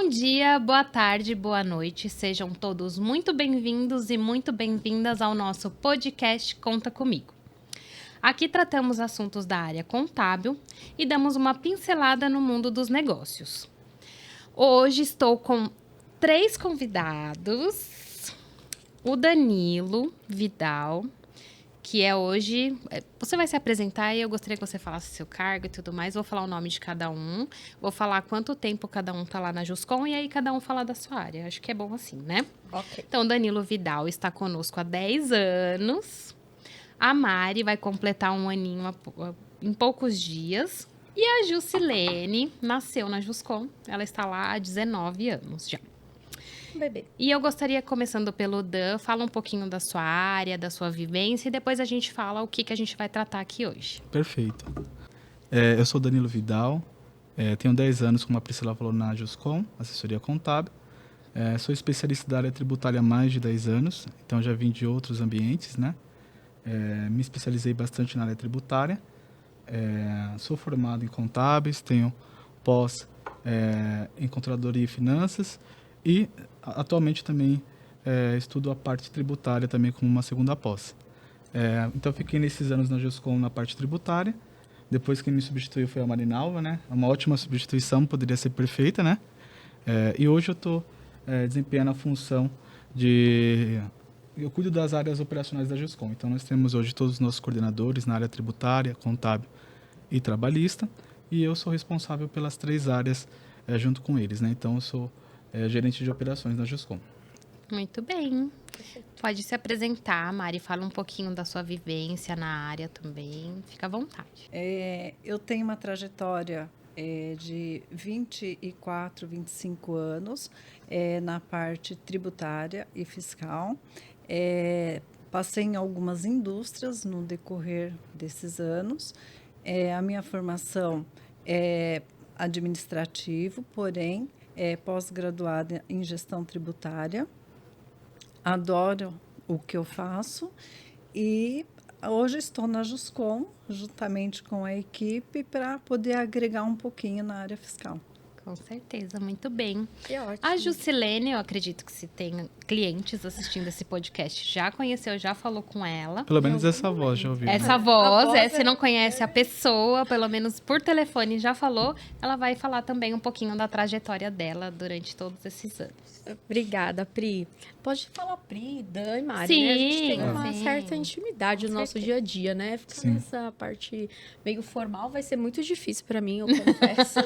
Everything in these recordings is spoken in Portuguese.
Bom dia, boa tarde, boa noite. Sejam todos muito bem-vindos e muito bem-vindas ao nosso podcast Conta Comigo. Aqui tratamos assuntos da área contábil e damos uma pincelada no mundo dos negócios. Hoje estou com 3 convidados. O Danilo Vidal, que é hoje... Você vai se apresentar e eu gostaria que você falasse seu cargo e tudo mais. Vou falar o nome de cada um. Vou falar quanto tempo cada um está lá na Juscom e aí cada um falar da sua área. Acho que é bom assim, né? Ok. Então, Danilo Vidal está conosco há 10 anos. A Mari vai completar um aninho em poucos dias. E a Jusilene nasceu na Juscom. Ela está lá há 19 anos já. Bebê. E eu gostaria, começando pelo Dan, fala um pouquinho da sua área, da sua vivência, e depois a gente fala o que a gente vai tratar aqui hoje. Perfeito. Eu sou Danilo Vidal, tenho 10 anos, como a Priscila falou, na Juscom, assessoria contábil. Sou especialista da área tributária há mais de 10 anos, então já vim de outros ambientes, né? Me especializei bastante na área tributária. Sou formado em contábeis, tenho pós em controladoria e finanças e atualmente também estudo a parte tributária também como uma segunda pós. Então fiquei nesses anos na Juscom na parte tributária. Depois quem me substituiu foi a Marinalva, né? Uma ótima substituição, poderia ser perfeita, né? E hoje eu estou desempenhando a função de... Eu cuido das áreas operacionais da Juscom. Então nós temos hoje todos os nossos coordenadores na área tributária, contábil e trabalhista. E eu sou responsável pelas 3 áreas junto com eles, né? Então eu sou gerente de operações na Juscom. Muito bem. Pode se apresentar, Mari. Fala um pouquinho da sua vivência na área também. Fica à vontade. Eu tenho uma trajetória de 24, 25 anos na parte tributária e fiscal. Passei em algumas indústrias no decorrer desses anos. A minha formação é administrativo, porém, pós-graduada em gestão tributária. Adoro o que eu faço e hoje estou na Juscom, juntamente com a equipe, para poder agregar um pouquinho na área fiscal. Com certeza, muito bem. Que ótimo. A Jusilene, eu acredito que se tem clientes assistindo esse podcast, já conheceu, já falou com ela. Pelo menos essa voz já ouviu. Essa voz, se não conhece a pessoa, pelo menos por telefone já falou, ela vai falar também um pouquinho da trajetória dela durante todos esses anos. Obrigada, Pri. Pode falar Pri, Dan e Mari, Sim, né? A gente tem uma sim. certa intimidade no nosso dia a dia, né? Ficar Sim. nessa parte meio formal vai ser muito difícil para mim, eu confesso.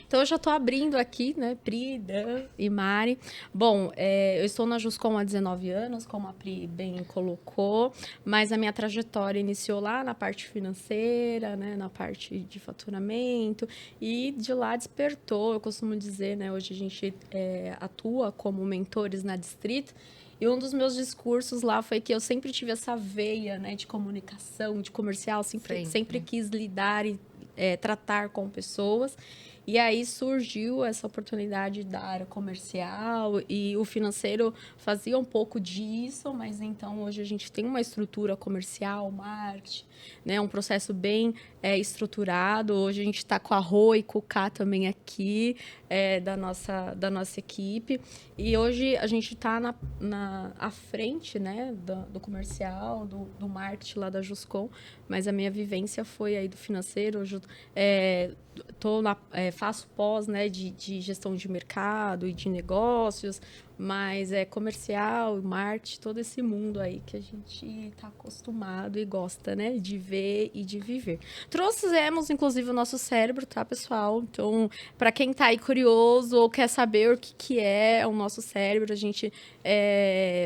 Então, eu já tô abrindo aqui, né? Pri, Dan e Mari. Bom, eu estou na Juscom há 19 anos, como a Pri bem colocou, mas a minha trajetória iniciou lá na parte financeira, né? Na parte de faturamento, e de lá despertou, eu costumo dizer, né? Hoje a gente atua como mentores na Distrito, e um dos meus discursos lá foi que eu sempre tive essa veia, né, de comunicação, de comercial, sempre quis lidar e tratar com pessoas. E aí surgiu essa oportunidade da área comercial e o financeiro fazia um pouco disso, mas então hoje a gente tem uma estrutura comercial, marketing, né, um processo bem estruturado. Hoje a gente está com a Rô e com o K também aqui, da nossa equipe. E hoje a gente está à frente, né, do comercial, do marketing lá da Juscom, mas a minha vivência foi aí do financeiro. Hoje faço pós, né, de gestão de mercado e de negócios, mas comercial, marketing, todo esse mundo aí que a gente está acostumado e gosta, né, de ver e de viver. Trouxemos, inclusive, o nosso cérebro, tá, pessoal? Então, para quem está aí curioso ou quer saber o que é o nosso cérebro, a gente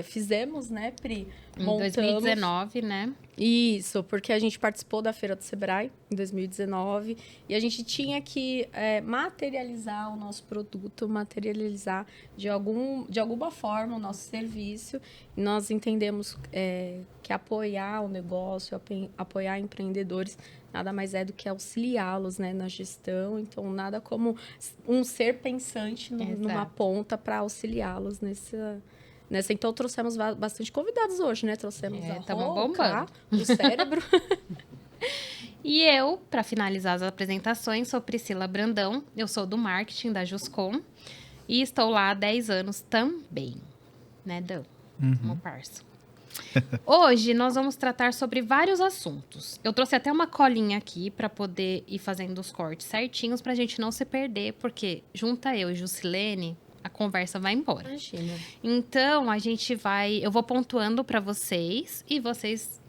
fizemos, né, Pri? Em 2019, né? Isso, porque a gente participou da Feira do Sebrae em 2019 e a gente tinha que materializar o nosso produto, materializar de alguma forma o nosso serviço. E nós entendemos que apoiar o negócio, apoiar empreendedores, nada mais é do que auxiliá-los, né, na gestão. Então, nada como um ser pensante numa ponta para auxiliá-los nessa. Então, trouxemos bastante convidados hoje, né? Trouxemos a Rô, o cérebro. E eu, para finalizar as apresentações, sou Priscila Brandão. Eu sou do marketing da Juscom. E estou lá há 10 anos também, né, Dan? Meu parça. Hoje nós vamos tratar sobre vários assuntos. Eu trouxe até uma colinha aqui para poder ir fazendo os cortes certinhos pra gente não se perder, porque junta eu e Jusilene, a conversa vai embora. Imagina. Então, eu vou pontuando para vocês e vocês,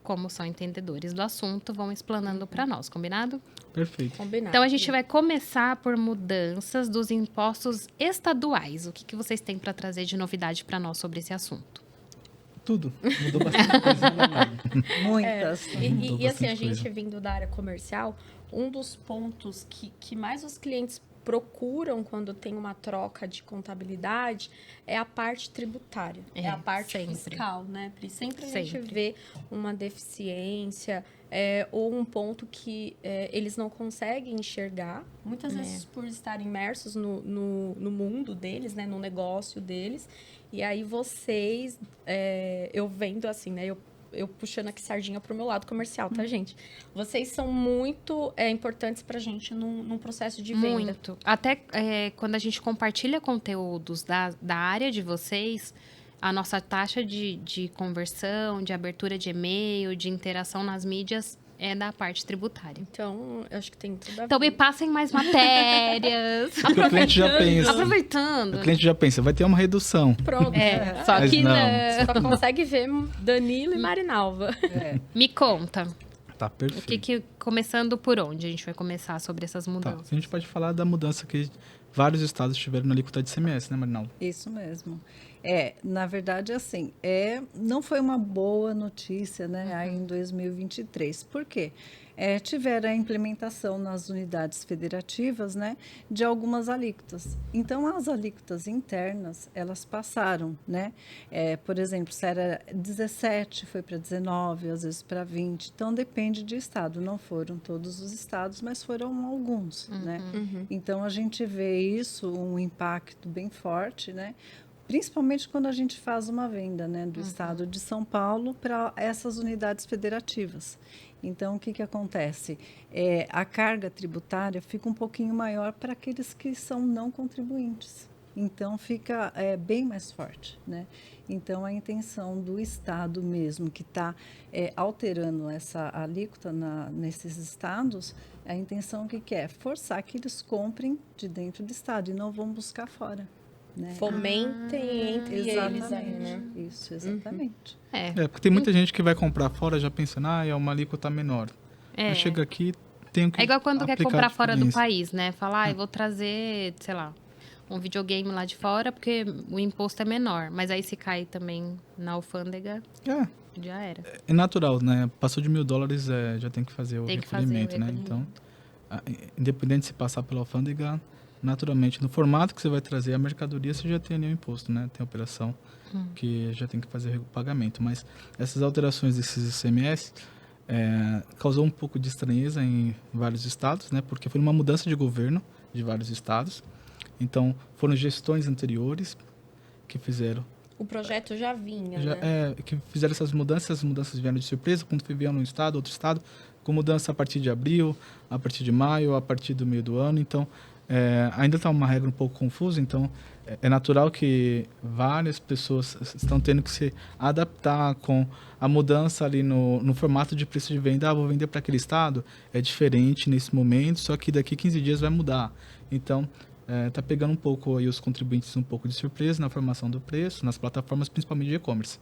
como são entendedores do assunto, vão explanando para nós, combinado? Perfeito. Combinado. Então, a gente vai começar por mudanças dos impostos estaduais. O que vocês têm para trazer de novidade para nós sobre esse assunto? Tudo. Mudou bastante coisa. Muitas. Mudou E assim, a bastante gente coisa. vindo da área comercial, um dos pontos que mais os clientes procuram quando tem uma troca de contabilidade é a parte tributária, é a parte sempre. fiscal, né, Pri? Sempre a gente Sempre. vê uma deficiência ou um ponto que eles não conseguem enxergar, muitas vezes por estar imersos no mundo deles, né, no negócio deles. E aí vocês, eu vendo assim, né, eu puxando aqui sardinha pro meu lado comercial, tá, gente? Vocês são muito importantes pra gente num processo de venda. Muito. Até quando a gente compartilha conteúdos da área de vocês, a nossa taxa de conversão, de abertura de e-mail, de interação nas mídias é da parte tributária. Então, eu acho que tem tudo a ver. Então, me passem mais matérias. Porque o cliente já pensa. Aproveitando. O cliente já pensa, vai ter uma redução. Pronto. Só Mas que não. não. Só consegue ver Danilo e Marinalva. Me conta. Tá perfeito. Começando por onde a gente vai começar sobre essas Tá. mudanças? A gente pode falar da mudança que vários estados tiveram na alíquota de ICMS, né, Marinaldo? Isso mesmo. Na verdade, assim, não foi uma boa notícia, né, aí em 2023. Por quê? Tiveram a implementação nas unidades federativas, né, de algumas alíquotas. Então, as alíquotas internas, elas passaram, né? Por exemplo, se era 17, foi para 19, às vezes para 20. Então, depende de estado. Não foram todos os estados, mas foram alguns, né? Então, a gente vê isso, um impacto bem forte, né? Principalmente quando a gente faz uma venda, né, do estado de São Paulo para essas unidades federativas. Então, o que acontece? A carga tributária fica um pouquinho maior para aqueles que são não contribuintes. Então, fica bem mais forte, né? Então, a intenção do Estado mesmo, que está alterando essa alíquota nesses estados, a intenção que é? Forçar que eles comprem de dentro do Estado e não vão buscar fora. Né? Fomentem entre eles aí, Exatamente. né? Isso, exatamente. Porque tem muita gente que vai comprar fora já pensando, é uma alíquota menor. Mas chega aqui, tem que É igual quando quer aplicar comprar a fora do diferença. país, né? Falar, eu vou trazer, sei lá, um videogame lá de fora porque o imposto é menor. Mas aí se cai também na alfândega, já era. É natural, né? Passou de $1.000, já tem que fazer o Tem que fazer o recolhimento, né? recolhimento. Então, independente de se passar pela alfândega, naturalmente, no formato que você vai trazer a mercadoria, você já tem ali o imposto, né? Tem a operação que já tem que fazer o pagamento. Mas essas alterações desses ICMS causou um pouco de estranheza em vários estados, né? Porque foi uma mudança de governo de vários estados. Então, foram gestões anteriores que fizeram. O projeto já vinha, né? Que fizeram essas mudanças vieram de surpresa, quando foi num estado, outro estado, com mudança a partir de abril, a partir de maio, a partir do meio do ano. Então, ainda está uma regra um pouco confusa, então é natural que várias pessoas estão tendo que se adaptar com a mudança ali no formato de preço de venda. Vou vender para aquele estado, é diferente nesse momento, só que daqui 15 dias vai mudar. Então, está pegando um pouco aí os contribuintes um pouco de surpresa na formação do preço, nas plataformas, principalmente de e-commerce,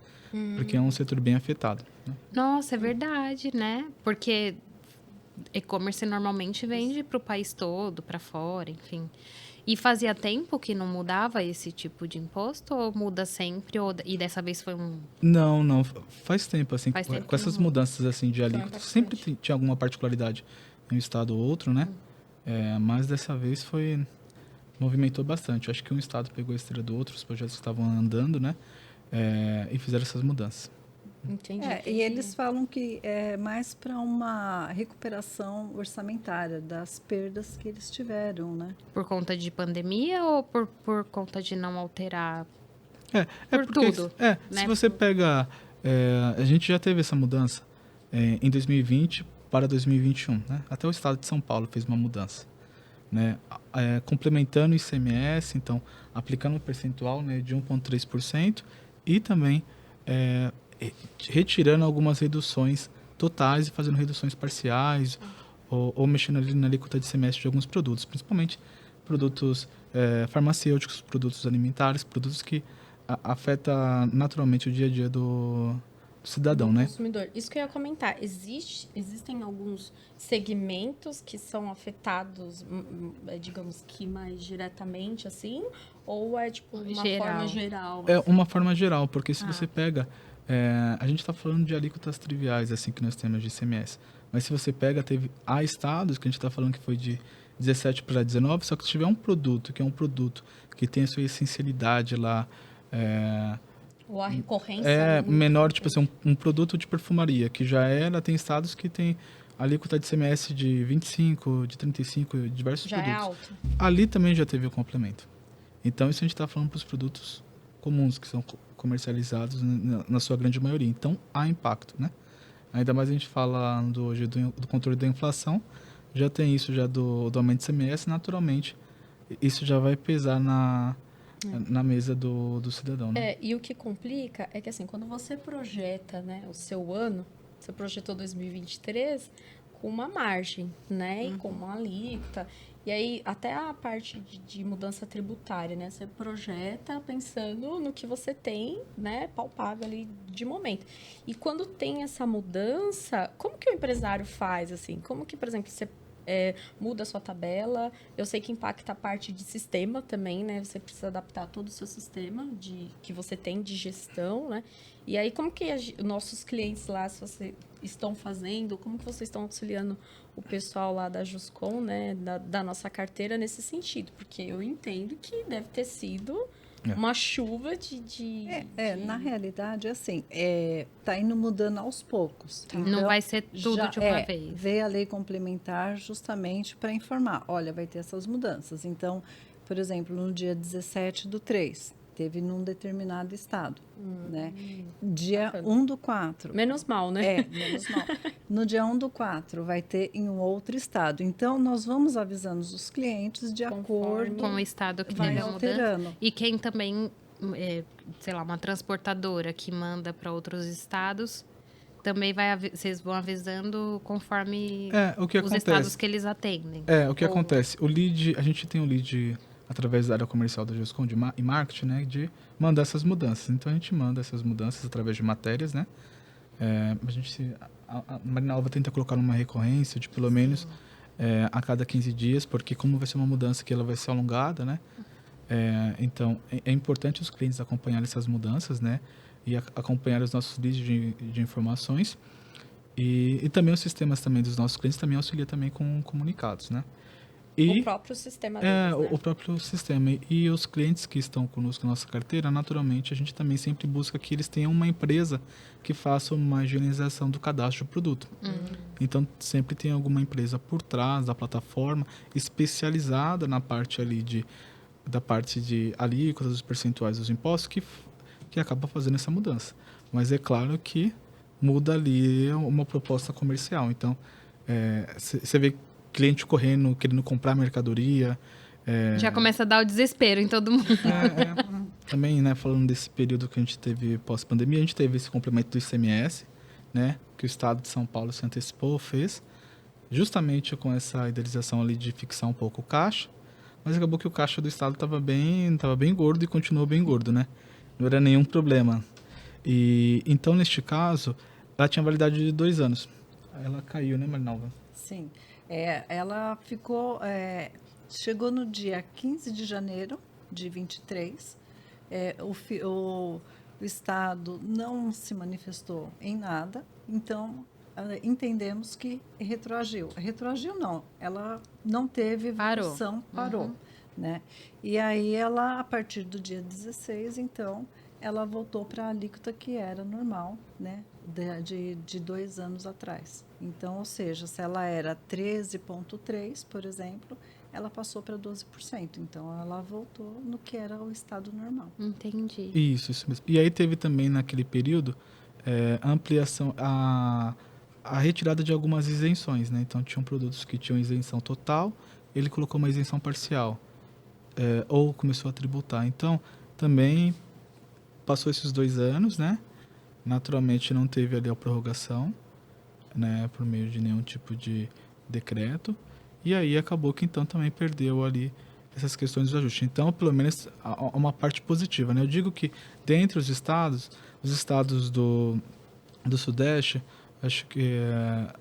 porque é um setor bem afetado. Né? Nossa, é verdade, né? Porque e-commerce normalmente vende para o país todo, para fora, enfim. E fazia tempo que não mudava esse tipo de imposto ou muda sempre? E dessa vez foi um... Não. Faz tempo, assim, Faz tempo com essas mudanças assim, de alíquota. Sempre tinha alguma particularidade em um estado ou outro, né? Mas dessa vez movimentou bastante. Eu acho que um estado pegou a esteira do outro, os projetos estavam andando, né? E fizeram essas mudanças. Entendi. E eles falam que é mais para uma recuperação orçamentária das perdas que eles tiveram, né? Por conta de pandemia ou por conta de não alterar? Por porque, tudo, né? Se você Por- pega... a gente já teve essa mudança em 2020 para 2021, né? Até o estado de São Paulo fez uma mudança. né, complementando o ICMS, então aplicando um percentual, né, de 1,3% e também retirando algumas reduções totais e fazendo reduções parciais ou mexendo ali na alíquota de ICMS de alguns produtos, principalmente produtos farmacêuticos, produtos alimentares, produtos que afetam naturalmente o dia a dia do cidadão, do né? consumidor. Isso que eu ia comentar. Existem alguns segmentos que são afetados, digamos que mais diretamente, assim? Ou é, tipo, uma Geral. forma geral? É assim? uma forma geral, porque se Ah. você pega... a gente está falando de alíquotas triviais, assim, que nós temos de ICMS. Mas se você pega, há estados que a gente está falando que foi de 17 para 19, só que se tiver um produto, que é um produto que tem a sua essencialidade lá... Ou a recorrência é muito menor, tipo importante. assim, um produto de perfumaria, que já tem estados que tem alíquota de ICMS de 25, de 35, diversos Já é produtos. alto. Ali também já teve o complemento. Então, isso a gente está falando para os produtos comuns, que são comercializados na sua grande maioria. Então, há impacto, né? Ainda mais a gente falando hoje do controle da inflação, já tem isso já do aumento de ICMS, naturalmente, isso já vai pesar na mesa do cidadão, né? E o que complica é que, assim, quando você projeta, né, o seu ano, você projetou 2023 com uma margem, né, e com uma alíquota. E aí, até a parte de mudança tributária, né, você projeta pensando no que você tem, né, palpável ali de momento. E quando tem essa mudança, como que o empresário faz, assim? Como que, por exemplo, você muda a sua tabela? Eu sei que impacta a parte de sistema também, né? Você precisa adaptar todo o seu sistema que você tem de gestão, né? E aí, como que nossos clientes lá, se você estão fazendo, como que vocês estão auxiliando o pessoal lá da Juscom, né? Da nossa carteira nesse sentido? Porque eu entendo que deve ter sido uma chuva de... Na realidade, assim, tá indo mudando aos poucos. Tá. Não vai ser tudo de uma vez. Veio a lei complementar justamente para informar, olha, vai ter essas mudanças. Então, por exemplo, no dia 17/3, teve num determinado estado, né? Dia 1/4. Menos mal, né? Menos mal. No dia 1/4 vai ter em um outro estado. Então, nós vamos avisando os clientes de acordo com o estado que vai teve a mudança. alterando. E quem também, sei lá, uma transportadora que manda para outros estados, também vocês vão avisando conforme O que os acontece? estados que eles atendem. O que acontece? O lead, a gente tem o lead através da área comercial da Juscom e marketing, né, de mandar essas mudanças. Então, a gente manda essas mudanças através de matérias, né? A Marina Alva tenta colocar uma recorrência de pelo menos a cada 15 dias, porque como vai ser uma mudança que ela vai ser alongada, né? Então, é importante os clientes acompanharem essas mudanças, né? E acompanhar os nossos leads de informações. E também os sistemas também dos nossos clientes também auxilia também com comunicados, né? E o próprio sistema deles, né? o próprio sistema. E os clientes que estão conosco na nossa carteira, naturalmente, a gente também sempre busca que eles tenham uma empresa que faça uma higienização do cadastro do produto. Então, sempre tem alguma empresa por trás da plataforma especializada na parte ali da parte de alíquotas, dos percentuais dos impostos, que acaba fazendo essa mudança. Mas é claro que muda ali uma proposta comercial. Então, você vê cliente correndo, querendo comprar mercadoria. Já começa a dar o desespero em todo mundo. Também, né, falando desse período que a gente teve pós-pandemia, a gente teve esse complemento do ICMS, né, que o Estado de São Paulo se antecipou, fez, justamente com essa idealização ali de fixar um pouco o caixa, mas acabou que o caixa do Estado estava bem gordo e continuou bem gordo, né? Não era nenhum problema. E então, neste caso, ela tinha validade de 2 anos. Ela caiu, né, Marinalva? Sim. Ela ficou... chegou no dia 15 de janeiro de 23. O Estado não se manifestou em nada, então entendemos que retroagiu. Retroagiu não, ela não teve evolução, parou. Né? E aí ela, a partir do dia 16, então, ela voltou para a alíquota que era normal, né? De 2 anos atrás. Então, ou seja, se ela era 13,3%, por exemplo, ela passou para 12%. Então, ela voltou no que era o estado normal. Entendi. Isso mesmo. E aí teve também, naquele período, a ampliação, a retirada de algumas isenções, né? Então, tinham produtos que tinham isenção total ele colocou uma isenção parcial, ou começou a tributar. Então, também passou esses 2 anos, né? Naturalmente não teve ali a prorrogação, né, por meio de nenhum tipo de decreto, e aí acabou que então também perdeu ali essas questões do ajuste. Então, pelo menos, há uma parte positiva, né? Eu digo que dentre os estados do Sudeste, acho que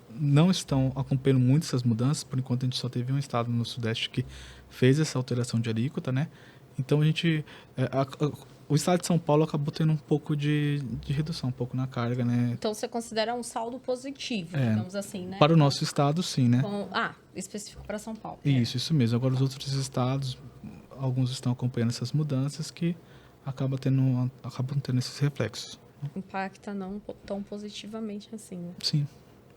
não estão acompanhando muito essas mudanças. Por enquanto, a gente só teve um estado no Sudeste que fez essa alteração de alíquota, né? Então, o estado de São Paulo acabou tendo um pouco de redução, um pouco na carga, né? Então, você considera um saldo positivo, digamos assim, né? Para o nosso estado, sim, né? Específico para São Paulo. Isso mesmo. Agora, os outros estados, alguns estão acompanhando essas mudanças que acabam tendo esses reflexos. Impacta não tão positivamente assim, né? Sim.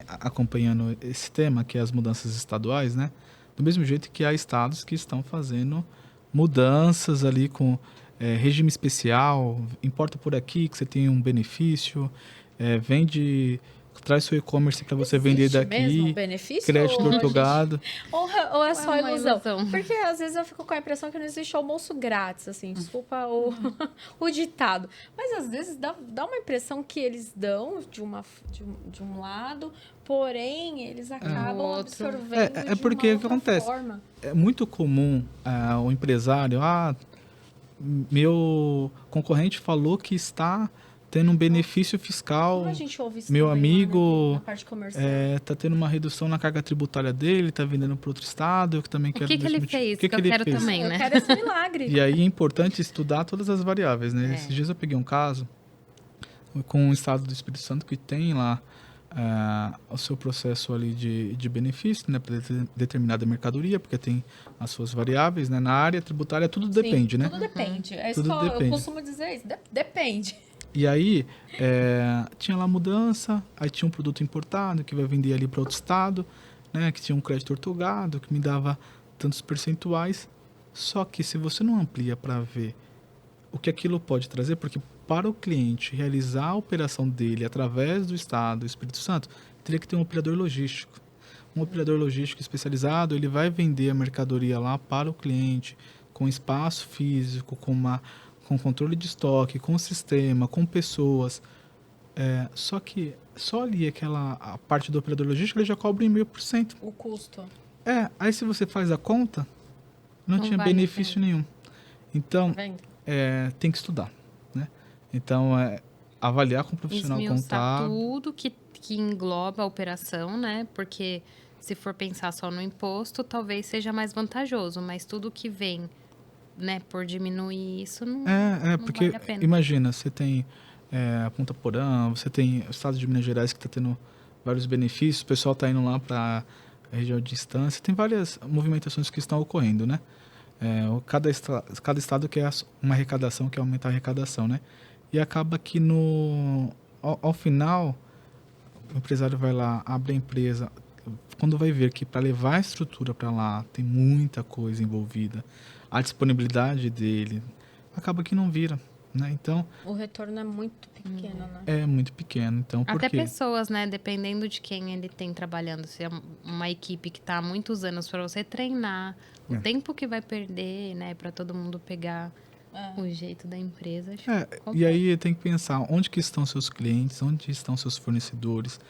Acompanhando esse tema, que é as mudanças estaduais, né? Do mesmo jeito que há estados que estão fazendo mudanças ali com regime especial, importa por aqui que você tem um benefício, traz seu e-commerce para você vender daqui. Mesmo benefício? Crédito otorgado. Ou é só uma ilusão? ilusão? Porque às vezes eu fico com a impressão que não existe almoço grátis, assim, desculpa o ditado. Mas às vezes dá uma impressão que eles dão de um lado, porém eles acabam absorvendo porque o que acontece? Forma. É muito comum o empresário, meu concorrente falou que está tendo um benefício fiscal, Como a gente ouve isso meu também, amigo na parte comercial. está tendo uma redução na carga tributária dele, está vendendo para outro estado, eu que também quero... O que ele fez? Que eu quero também, né? Eu quero esse milagre. E aí é importante estudar todas as variáveis, né? Esses dias eu peguei um caso com o estado do Espírito Santo que tem lá o seu processo ali de benefício, né, para determinada mercadoria, porque tem as suas variáveis, né? Na área tributária tudo depende, né? Tudo depende. É isso Tudo que depende. eu costumo dizer isso. Depende. E aí, tinha lá mudança, aí tinha um produto importado que vai vender ali para outro estado, né, que tinha um crédito otorgado, que me dava tantos percentuais. Só que se você não amplia para ver o que aquilo pode trazer, porque para o cliente realizar a operação dele através do estado do Espírito Santo, teria que ter um operador logístico. Um operador logístico especializado, ele vai vender a mercadoria lá para o cliente, com espaço físico, com controle de estoque, com sistema, com pessoas. Só que só ali a parte do operador logístico ele já cobra 1,5%. O custo. Aí se você faz a conta, não tinha vale benefício nenhum. Então, Tá vendo? tem que estudar, né? Então, avaliar com um profissional Esmiuçar contábil. tudo que engloba a operação, né? Porque se for pensar só no imposto, talvez seja mais vantajoso, mas tudo que vem, né, por diminuir isso, não porque vale a pena. imagina, você tem a Ponta Porã, você tem o estado de Minas Gerais que está tendo vários benefícios, o pessoal está indo lá para a região de distância, tem várias movimentações que estão ocorrendo, né? Cada estado quer uma arrecadação, quer aumentar a arrecadação, né? E acaba que ao final, o empresário vai lá, abre a empresa, quando vai ver que para levar a estrutura para lá tem muita coisa envolvida, a disponibilidade dele, acaba que não vira, né? Então, O retorno é muito pequeno, né? é muito pequeno. Então, por Até quê? pessoas, né? Dependendo de quem ele tem trabalhando. Se é uma equipe que está há muitos anos para você treinar, o tempo que vai perder, né? Para todo mundo pegar o jeito da empresa. Acho E complexo. aí tem que pensar onde que estão seus clientes, onde estão seus fornecedores,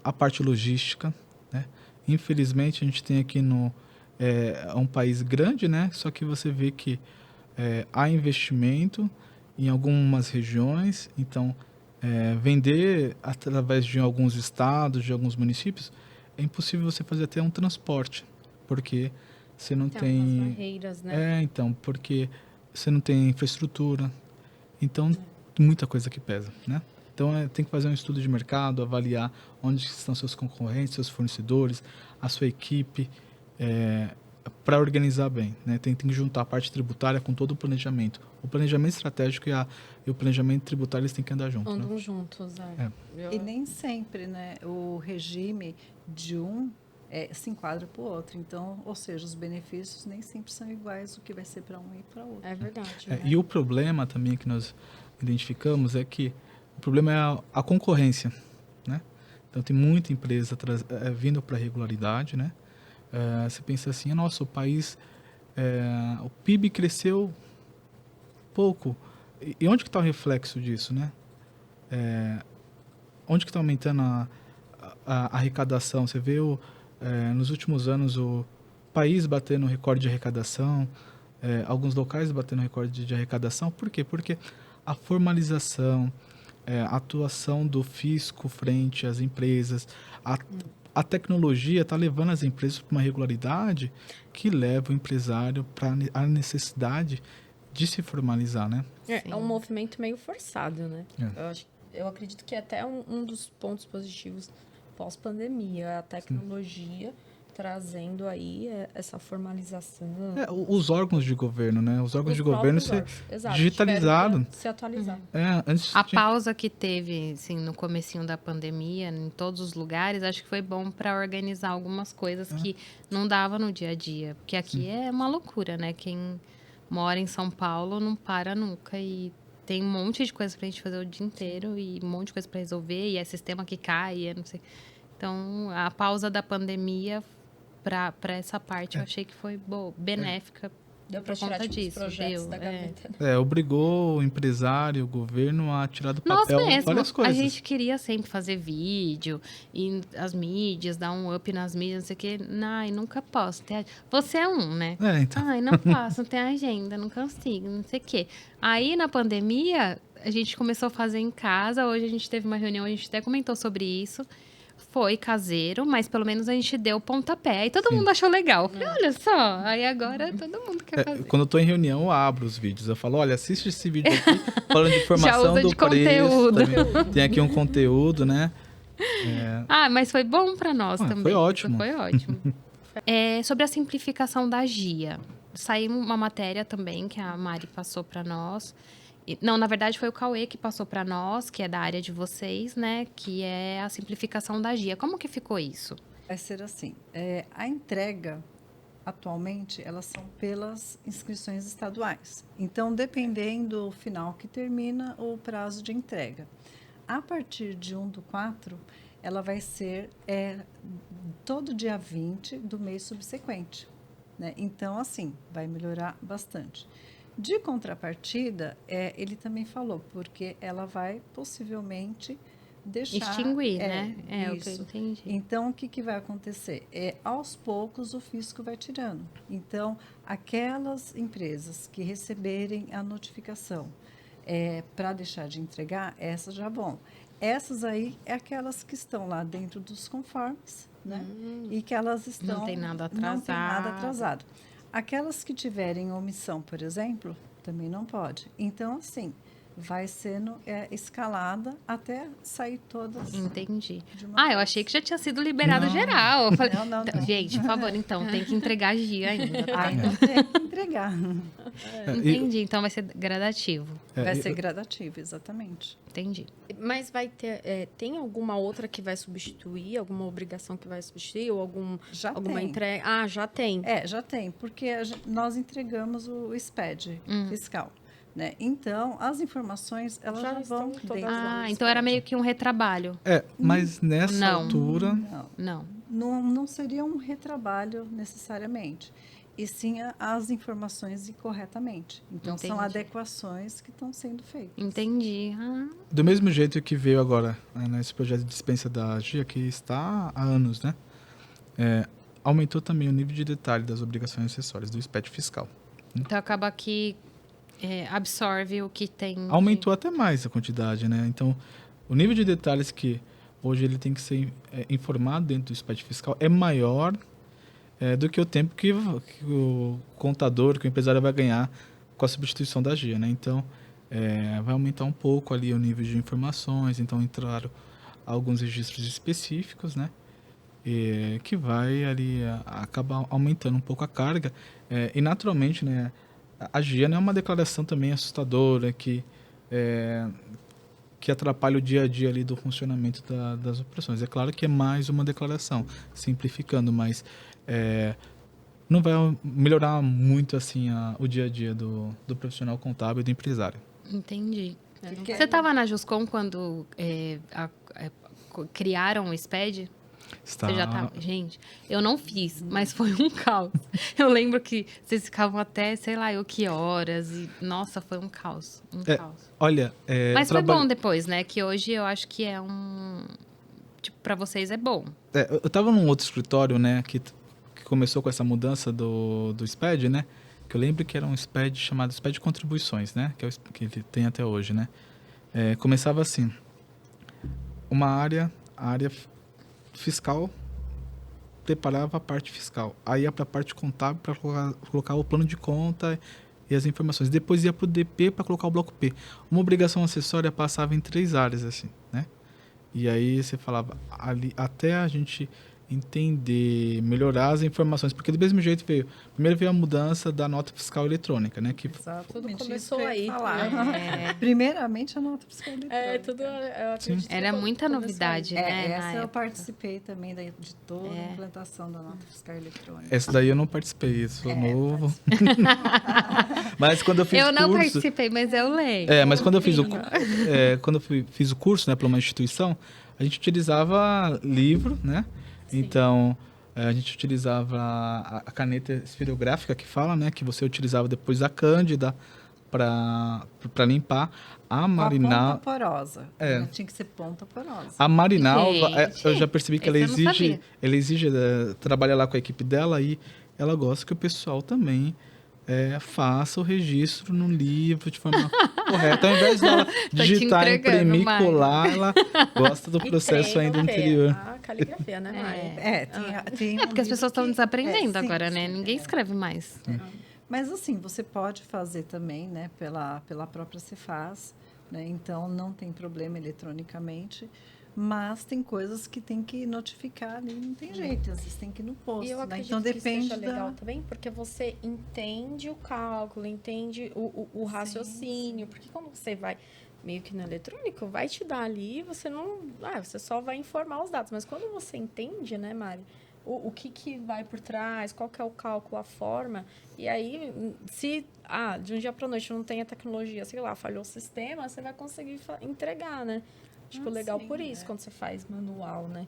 a parte logística, né? Infelizmente, a gente tem aqui um país grande, né? Só que você vê que há investimento em algumas regiões, então vender através de alguns estados, de alguns municípios, é impossível você fazer até um transporte, porque você não Tem algumas tem... barreiras, né? então, porque você não tem infraestrutura, então muita coisa que pesa, né? Então tem que fazer um estudo de mercado, avaliar onde estão seus concorrentes, seus fornecedores, a sua equipe, para organizar bem, né? Tem que juntar a parte tributária com todo o planejamento. O planejamento estratégico e o planejamento tributário eles têm que andar juntos. Andam Né? juntos, E nem sempre, né, o regime de um se enquadra para o outro. Então, ou seja, os benefícios nem sempre são iguais o que vai ser para um e para outro. É verdade. E o problema também que nós identificamos é que o problema é a concorrência, né? Então tem muita empresa vindo para a regularidade, né? Você pensa assim, nossa, o país, o PIB cresceu pouco. E onde que está o reflexo disso, né? Onde que está aumentando a arrecadação? Você vê nos últimos anos o país batendo recorde de arrecadação, alguns locais batendo recorde de arrecadação. Por quê? Porque a formalização, a atuação do fisco frente às empresas, a tecnologia está levando as empresas para uma regularidade que leva o empresário para a necessidade de se formalizar, né? É um movimento meio forçado, né? É. Eu acredito que até um dos pontos positivos pós-pandemia, a tecnologia trazendo aí essa formalização. Os órgãos de governo, né? Os órgãos de governo ser Exato, digitalizado. tiveram que se atualizar. Antes A pausa que teve, assim, no comecinho da pandemia, em todos os lugares, acho que foi bom para organizar algumas coisas que não dava no dia a dia. Porque aqui é uma loucura, né? Quem mora em São Paulo não para nunca e tem um monte de coisa pra gente fazer o dia inteiro e um monte de coisa para resolver e é sistema que cai, não sei. Então, a pausa da pandemia para essa parte eu achei que foi benéfica. Deu para tirar tipo, os projetos da gaveta. Né? Obrigou o empresário, o governo a tirar do papel várias coisas. A gente queria sempre fazer vídeo e as mídias, dar um up nas mídias, não sei o quê. Ai, nunca posso. Você é um, né? Então. Ai, não posso, não tenho agenda, não consigo, não sei o quê. Aí, na pandemia, a gente começou a fazer em casa. Hoje a gente teve uma reunião, a gente até comentou sobre isso. Foi caseiro, mas pelo menos a gente deu o pontapé. Aí todo mundo achou legal. Eu falei, olha só, aí agora todo mundo quer fazer. Quando eu tô em reunião, eu abro os vídeos. Eu falo, olha, assiste esse vídeo aqui, falando de informação Já usa do de preço. conteúdo. Tem aqui um conteúdo, né? Mas foi bom para nós também. Foi ótimo. Foi ótimo. Sobre a simplificação da GIA. Saiu uma matéria também que a Mari passou para nós. Não, na verdade foi o Cauê que passou para nós, que é da área de vocês, né? Que é a simplificação da GIA. Como que ficou isso? Vai ser assim, a entrega, atualmente, elas são pelas inscrições estaduais. Então, dependendo do final que termina o prazo de entrega. A partir de 1/4, ela vai ser todo dia 20 do mês subsequente. Né? Então, assim, vai melhorar bastante. De contrapartida, ele também falou, porque ela vai possivelmente deixar... Extinguir, né? É isso. O que eu entendi. Então, o que vai acontecer? Aos poucos, o fisco vai tirando. Então, aquelas empresas que receberem a notificação para deixar de entregar, essas já vão. Essas aí é aquelas que estão lá dentro dos conformes, né? E que elas estão... Não tem nada atrasado. Aquelas que tiverem omissão, por exemplo, também não pode. Então, assim, vai sendo escalada até sair todas. Entendi. Eu achei que já tinha sido liberado geral. Eu falei, não. Gente, por favor, então, tem que entregar GIA ainda. Tá? Ainda tem que entregar. Entendi, então vai ser gradativo. Vai ser gradativo, exatamente. Entendi. Mas vai ter, tem alguma outra que vai substituir, alguma obrigação que vai substituir, ou alguma tem. entrega? Ah, já tem. Já tem, porque nós entregamos o SPED fiscal. Né? Então, as informações, elas já vão todas dentro lá. Então era meio que um retrabalho. Mas nessa altura... Não seria um retrabalho necessariamente. E sim as informações corretamente. Então, são adequações que estão sendo feitas. Entendi. Do mesmo jeito que veio agora, nesse projeto de dispensa da GIA, que está há anos, né? Aumentou também o nível de detalhe das obrigações acessórias do SPED fiscal. Então, acaba que absorve o que tem... Aumentou até mais a quantidade, né? Então, o nível de detalhes que hoje ele tem que ser informado dentro do SPED fiscal é maior do que o tempo que o contador, que o empresário vai ganhar com a substituição da GIA, né? Então, vai aumentar um pouco ali o nível de informações, então entraram alguns registros específicos, né? Que vai ali acabar aumentando um pouco a carga. E naturalmente, né? A GIA não é uma declaração também assustadora que atrapalha o dia a dia ali do funcionamento das operações. É claro que é mais uma declaração, simplificando, mas não vai melhorar muito assim o dia a dia do profissional contábil e do empresário. Entendi. Você estava na Juscom quando criaram o SPED? Você já tava... Gente, eu não fiz, mas foi um caos. Eu lembro que vocês ficavam até, sei lá, eu que horas. E, nossa, foi um caos. Caos. Olha, mas foi bom depois, né? Que hoje eu acho que é tipo, pra vocês é bom. Eu tava num outro escritório, né? Que começou com essa mudança do SPED, né? Que eu lembro que era um SPED chamado SPED Contribuições, né? Que ele tem até hoje, né? Começava assim. A área fiscal preparava a parte fiscal. Aí ia para a parte contábil para colocar o plano de conta e as informações. Depois ia para o DP para colocar o bloco P. Uma obrigação acessória passava em 3 áreas, assim, né? E aí você falava, ali, até a gente entender, melhorar as informações, porque do mesmo jeito primeiro veio a mudança da nota fiscal eletrônica, né? Que tudo começou aí. Primeiramente a nota fiscal eletrônica. Tudo, eu acredito. Era muita novidade, né? Essa eu participei também de toda a implantação da nota fiscal eletrônica. Essa daí eu não participei, sou novo. Mas quando eu fiz eu não participei, mas eu leio. Mas quando eu fiz fiz o curso, né, para uma instituição, a gente utilizava livro, né? Sim. Então, a gente utilizava a caneta esferográfica que fala, né? Que você utilizava depois da cândida para limpar. A Marinalva... ponta porosa. Tinha que ser ponta porosa. A Marinalva, eu já percebi que ela exige trabalhar lá com a equipe dela e ela gosta que o pessoal também... faça o registro no livro de forma correta. Ao invés dela digitar, imprimir, colar, ela gosta do processo ainda anterior. A caligrafia, né, Mari? Porque as pessoas estão desaprendendo agora, né? Ninguém escreve mais. Mas, assim, você pode fazer também, né, pela própria Cefaz, né? Então, não tem problema eletronicamente. Mas tem coisas que tem que notificar ali, não tem jeito, às vezes tem que ir no posto. E eu acredito então depende que seja legal também, porque você entende o cálculo, entende o raciocínio, porque quando você vai meio que no eletrônico, vai te dar ali, você não... você só vai informar os dados, mas quando você entende, né, Mari, o que vai por trás, qual que é o cálculo, a forma, e aí, se de um dia para a noite não tem a tecnologia, sei lá, falhou o sistema, você vai conseguir entregar, né? Acho que é legal por isso, quando você faz manual, né?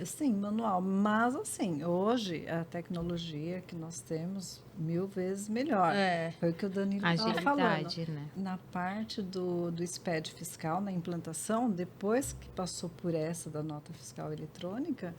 Sim, manual. Mas, assim, hoje, a tecnologia que nós temos, 1000 vezes melhor. Foi o que o Danilo estava falando. Né? Na parte do SPED fiscal, na implantação, depois que passou por essa da nota fiscal eletrônica,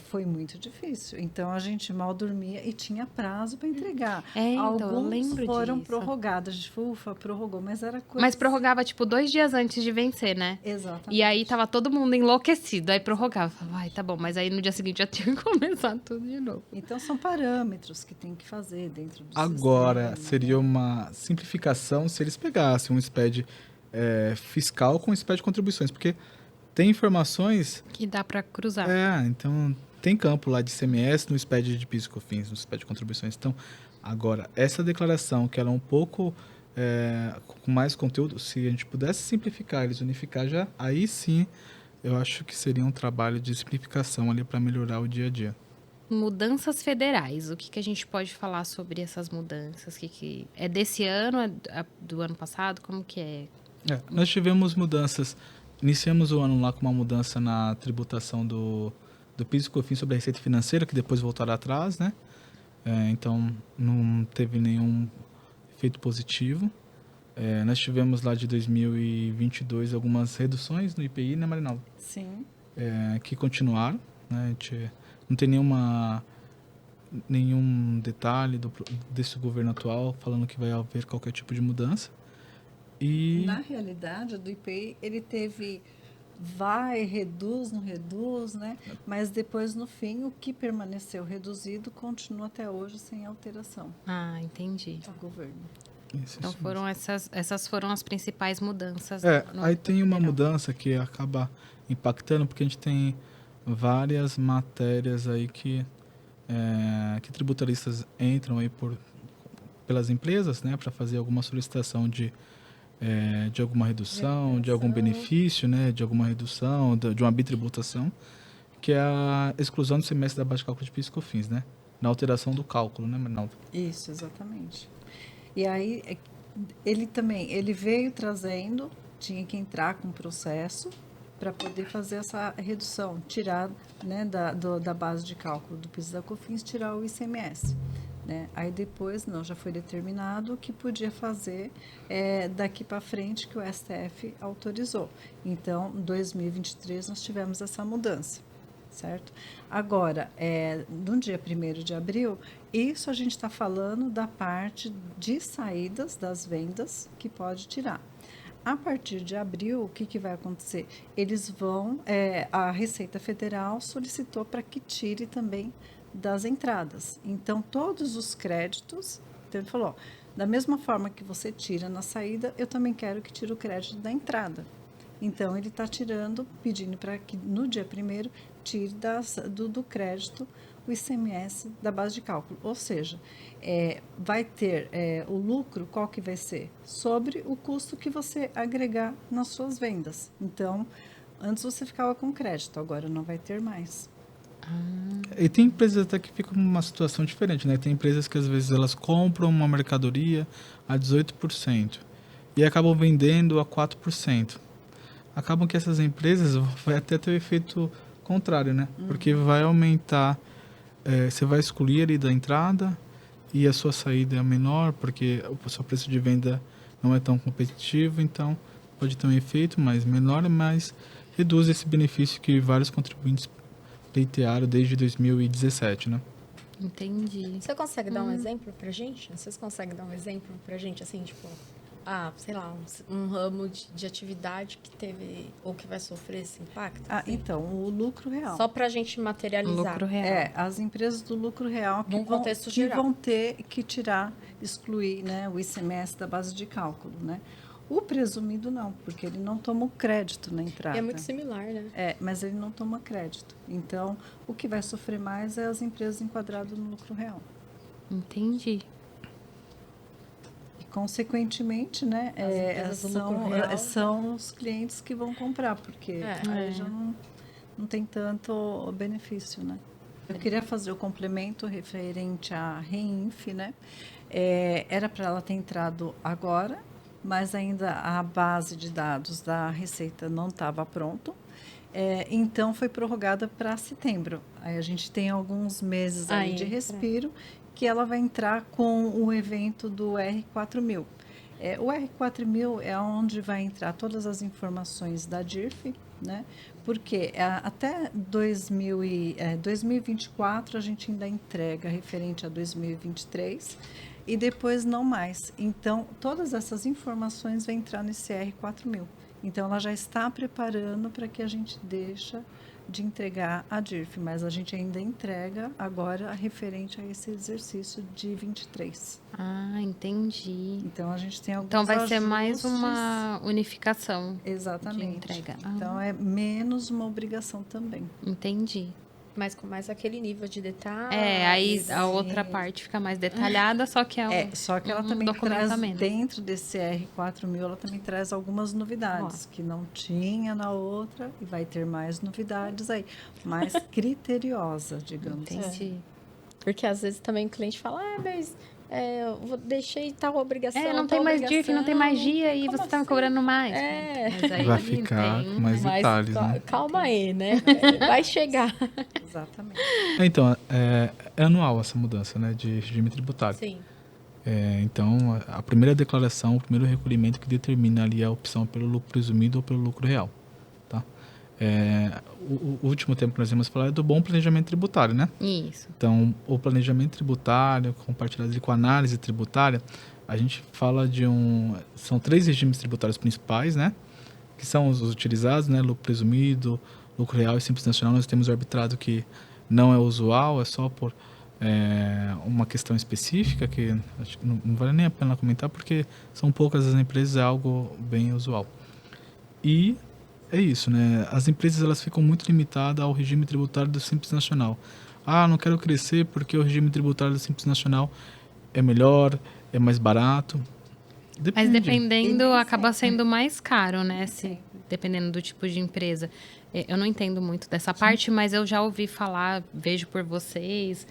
foi muito difícil. Então, a gente mal dormia e tinha prazo para entregar. Alguns foram prorrogados. A gente prorrogou, mas era coisa... Mas prorrogava, tipo, 2 dias antes de vencer, né? Exatamente. E aí, tava todo mundo enlouquecido. Aí prorrogava. Falava, tá bom. Mas aí, no dia seguinte, já tinha que começar tudo de novo. Então, são parâmetros que tem que fazer dentro do Agora, sistema, seria uma simplificação se eles pegassem um SPED fiscal com um SPED de contribuições, porque... Tem informações... Que dá para cruzar. Então tem campo lá de ICMS no SPED de PIS e COFINS, no SPED de contribuições. Então, agora, essa declaração, que ela é um pouco com mais conteúdo, se a gente pudesse simplificar, eles unificar já, aí sim, eu acho que seria um trabalho de simplificação ali para melhorar o dia a dia. Mudanças federais. O que a gente pode falar sobre essas mudanças? Que é desse ano, é do ano passado? Como que é? Nós tivemos mudanças... Iniciamos o ano lá com uma mudança na tributação do PIS e COFINS sobre a receita financeira, que depois voltaram atrás, né? Então, não teve nenhum efeito positivo. Nós tivemos lá de 2022 algumas reduções no IPI, né, Marinalva? Sim. Que continuaram, né? A gente não tem nenhum detalhe desse governo atual falando que vai haver qualquer tipo de mudança. Na realidade, do IPI, ele teve reduz, não reduz, né? Mas depois, no fim, o que permaneceu reduzido continua até hoje sem alteração. Entendi. Do governo. Então, essas foram as principais mudanças. Aí tem uma mudança que acaba impactando, porque a gente tem várias matérias aí que tributaristas entram aí pelas empresas, né? Para fazer alguma solicitação de alguma redução, de algum benefício, né, de alguma redução, de uma bitributação, que é a exclusão do semestre da base de cálculo de PIS e COFINS, né, na alteração do cálculo, né, Marinalva? Isso, exatamente. E aí, ele veio trazendo, tinha que entrar com processo para poder fazer essa redução, tirar, né, da base de cálculo do PIS e da COFINS, tirar o ICMS. Né? Aí depois, não, já foi determinado o que podia fazer daqui para frente, que o STF autorizou. Então, em 2023, nós tivemos essa mudança, certo? Agora, no dia 1º de abril, isso a gente está falando da parte de saídas das vendas que pode tirar. A partir de abril, o que vai acontecer? Eles vão, a Receita Federal solicitou para que tire também das entradas. Então, todos os créditos, então ele falou, ó, da mesma forma que você tira na saída, eu também quero que tire o crédito da entrada. Então, ele está tirando, pedindo para que no dia 1º tire do crédito o ICMS da base de cálculo. Ou seja, vai ter o lucro, qual que vai ser? Sobre o custo que você agregar nas suas vendas. Então, antes você ficava com crédito, agora não vai ter mais. E tem empresas até que ficam numa situação diferente, né? Tem empresas que às vezes elas compram uma mercadoria a 18% e acabam vendendo a 4%. Acabam que essas empresas vai até ter o efeito contrário, né? Porque vai aumentar, você vai excluir ali da entrada e a sua saída é menor, porque o seu preço de venda não é tão competitivo, então pode ter um efeito mais menor, mas reduz esse benefício que vários contribuintes pleitearam desde 2017, né? Entendi. Você consegue dar um exemplo pra gente? Vocês conseguem dar um exemplo pra gente, assim, tipo, sei lá, um ramo de atividade que teve ou que vai sofrer esse impacto? Assim? Então, o lucro real. Só pra gente materializar. Lucro real. As empresas do lucro real Num contexto geral. vão ter que excluir, né, o ICMS da base de cálculo, né? O presumido não, porque ele não toma o crédito na entrada. É muito similar, né? Mas ele não toma crédito. Então, o que vai sofrer mais é as empresas enquadradas no lucro real. Entendi. E, consequentemente, né, As empresas do lucro real, são os clientes que vão comprar, porque aí já não tem tanto benefício, né? Eu queria fazer o complemento referente à REINF, né? Era para ela ter entrado agora, mas ainda a base de dados da Receita não estava pronto. Então, foi prorrogada para setembro. Aí a gente tem alguns meses aí de respiro, que ela vai entrar com o evento do R4000. O R4000 é onde vai entrar todas as informações da DIRF, né? Porque até 2024 a gente ainda entrega referente a 2023 e depois não mais. Então, todas essas informações vão entrar nesse R4000. Então, ela já está preparando para que a gente deixe de entregar a DIRF, mas a gente ainda entrega agora referente a esse exercício de 23. Entendi. Então, a gente tem alguns Então, vai ajustes. ser mais uma unificação. Exatamente. De entrega. Então, é menos uma obrigação também. Entendi. Mas com mais aquele nível de detalhe. Aí a outra parte fica mais detalhada, só que só que ela também traz, dentro desse R4000, ela também traz algumas novidades que não tinha na outra e vai ter mais novidades aí, mais criteriosa, digamos. Entendi. Porque às vezes também o cliente fala, mas eu deixei tal obrigação. Não tem mais DIRF, não tem mais dia e como você tá me assim? cobrando mais. Mas aí vai ficar com mais detalhes, né? Calma aí, né? Vai chegar. Exatamente. Então, é anual essa mudança, né, de regime tributário. Sim. Então, a primeira declaração, o primeiro recolhimento que determina ali a opção pelo lucro presumido ou pelo lucro real. Tá? O último tempo que nós vamos falar é do bom planejamento tributário, né? Isso. Então, o planejamento tributário, compartilhado com a análise tributária, a gente fala são 3 regimes tributários principais, né? Que são os utilizados, né? Lucro presumido, lucro real e simples nacional. Nós temos o arbitrado que não é usual, é só por uma questão específica, que acho que não vale nem a pena comentar, porque são poucas as empresas, é algo bem usual. E é isso, né? As empresas elas ficam muito limitadas ao regime tributário do Simples Nacional. Não quero crescer porque o regime tributário do Simples Nacional é melhor, é mais barato. Mas dependendo, acaba sempre. sendo mais caro, né? Dependendo do tipo de empresa. Eu não entendo muito dessa parte, mas eu já ouvi falar, vejo por vocês.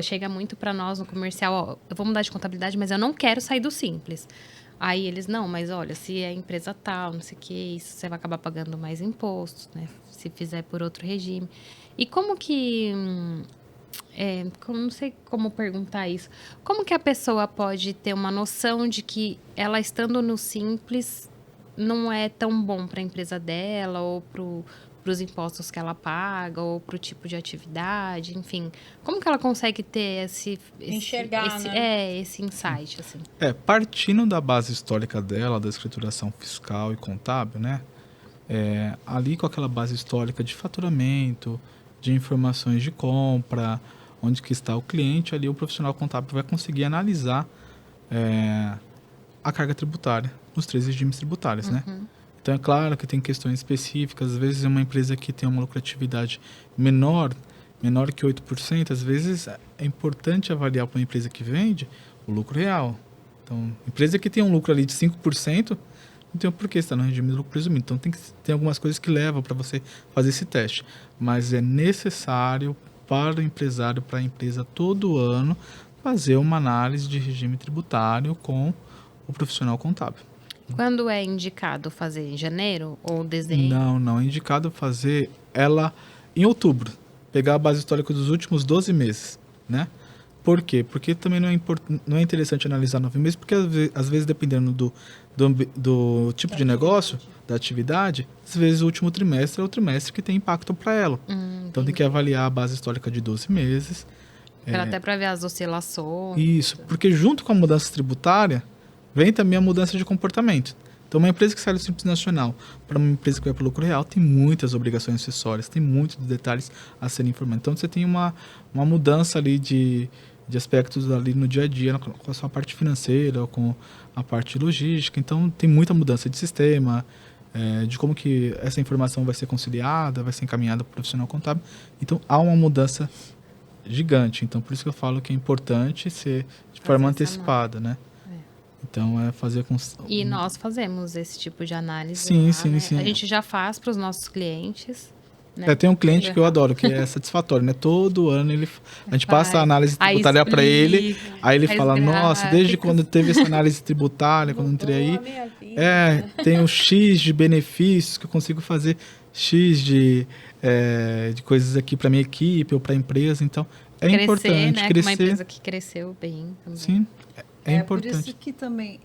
Chega muito para nós no comercial, eu vou mudar de contabilidade, mas eu não quero sair do Simples. Aí eles, não, mas olha, se é empresa tal, não sei o que, isso você vai acabar pagando mais impostos, né? Se fizer por outro regime. E como que... não sei como perguntar isso. Como que a pessoa pode ter uma noção de que ela estando no Simples não é tão bom para a empresa dela ou para os impostos que ela paga ou para o tipo de atividade, enfim. Como que ela consegue ter Enxergar, esse insight, assim? Partindo da base histórica dela, da escrituração fiscal e contábil, né? Ali com aquela base histórica de faturamento, de informações de compra, onde que está o cliente, ali o profissional contábil vai conseguir analisar a carga tributária nos 3 regimes tributários, né? Então, é claro que tem questões específicas. Às vezes, uma empresa que tem uma lucratividade menor que 8%, às vezes é importante avaliar para uma empresa que vende o lucro real. Então, empresa que tem um lucro ali de 5%, não tem por que estar no regime de lucro presumido. Então, tem algumas coisas que levam para você fazer esse teste. Mas é necessário para o empresário, para a empresa, todo ano, fazer uma análise de regime tributário com o profissional contábil. Quando é indicado fazer em janeiro ou dezembro? Não. É indicado fazer ela em outubro. Pegar a base histórica dos últimos 12 meses, né? Por quê? Porque também não é interessante analisar 9 meses, porque às vezes, dependendo do tipo de negócio, da atividade, às vezes o último trimestre é o trimestre que tem impacto para ela. Então tem que avaliar a base histórica de 12 meses. Até para ver as oscilações. Isso, porque junto com a mudança tributária, vem também a mudança de comportamento. Então, uma empresa que sai do Simples Nacional para uma empresa que vai para o lucro real tem muitas obrigações acessórias, tem muitos detalhes a serem informados. Então, você tem uma mudança ali de aspectos ali no dia a dia, com a sua parte financeira, ou com a parte logística. Então, tem muita mudança de sistema, de como que essa informação vai ser conciliada, vai ser encaminhada para o profissional contábil. Então, há uma mudança gigante. Então, por isso que eu falo que é importante ser de forma antecipada, né? Então, é fazer com... E nós fazemos esse tipo de análise. Sim. A gente já faz para os nossos clientes. Né? Tem um cliente que eu adoro, que é satisfatório, né? Todo ano a gente passa a análise tributária para ele, aí ele fala, nossa, desde quando teve essa análise tributária, quando eu entrei aí, tem o X de benefícios que eu consigo fazer X de coisas aqui para minha equipe ou para a empresa. Então, importante, né? crescer. Uma empresa que cresceu bem também. Sim. É importante. Por isso que também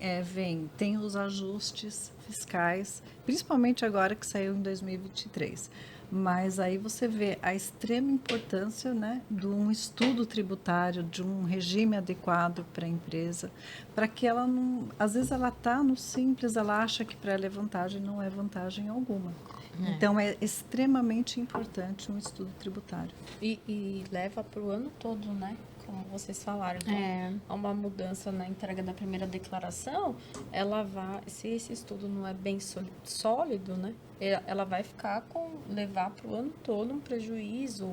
tem os ajustes fiscais, principalmente agora que saiu em 2023. Mas aí você vê a extrema importância, né, de um estudo tributário, de um regime adequado para a empresa, para que ela não... Às vezes ela está no Simples, ela acha que para ela é vantagem, não é vantagem alguma. Então, é extremamente importante um estudo tributário. E leva para o ano todo, né? Como vocês falaram. Então, há uma mudança na entrega da primeira declaração, se esse estudo não é bem sólido, né? Ela vai levar para o ano todo um prejuízo.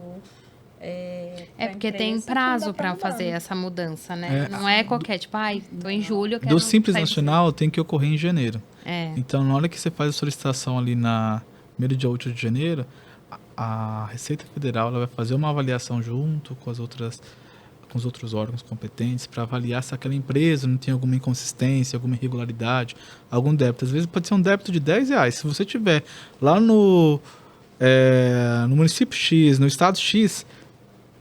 Porque tem prazo para fazer essa mudança, né? Não é qualquer, tipo, tô em julho, eu quero... Do Simples Nacional tem que ocorrer em janeiro. Então, na hora que você faz a solicitação ali na primeiro dia útil de janeiro, a Receita Federal ela vai fazer uma avaliação junto com os outros órgãos competentes para avaliar se aquela empresa não tem alguma inconsistência, alguma irregularidade, algum débito. Às vezes pode ser um débito de R$10. Se você tiver lá no município X, no estado X,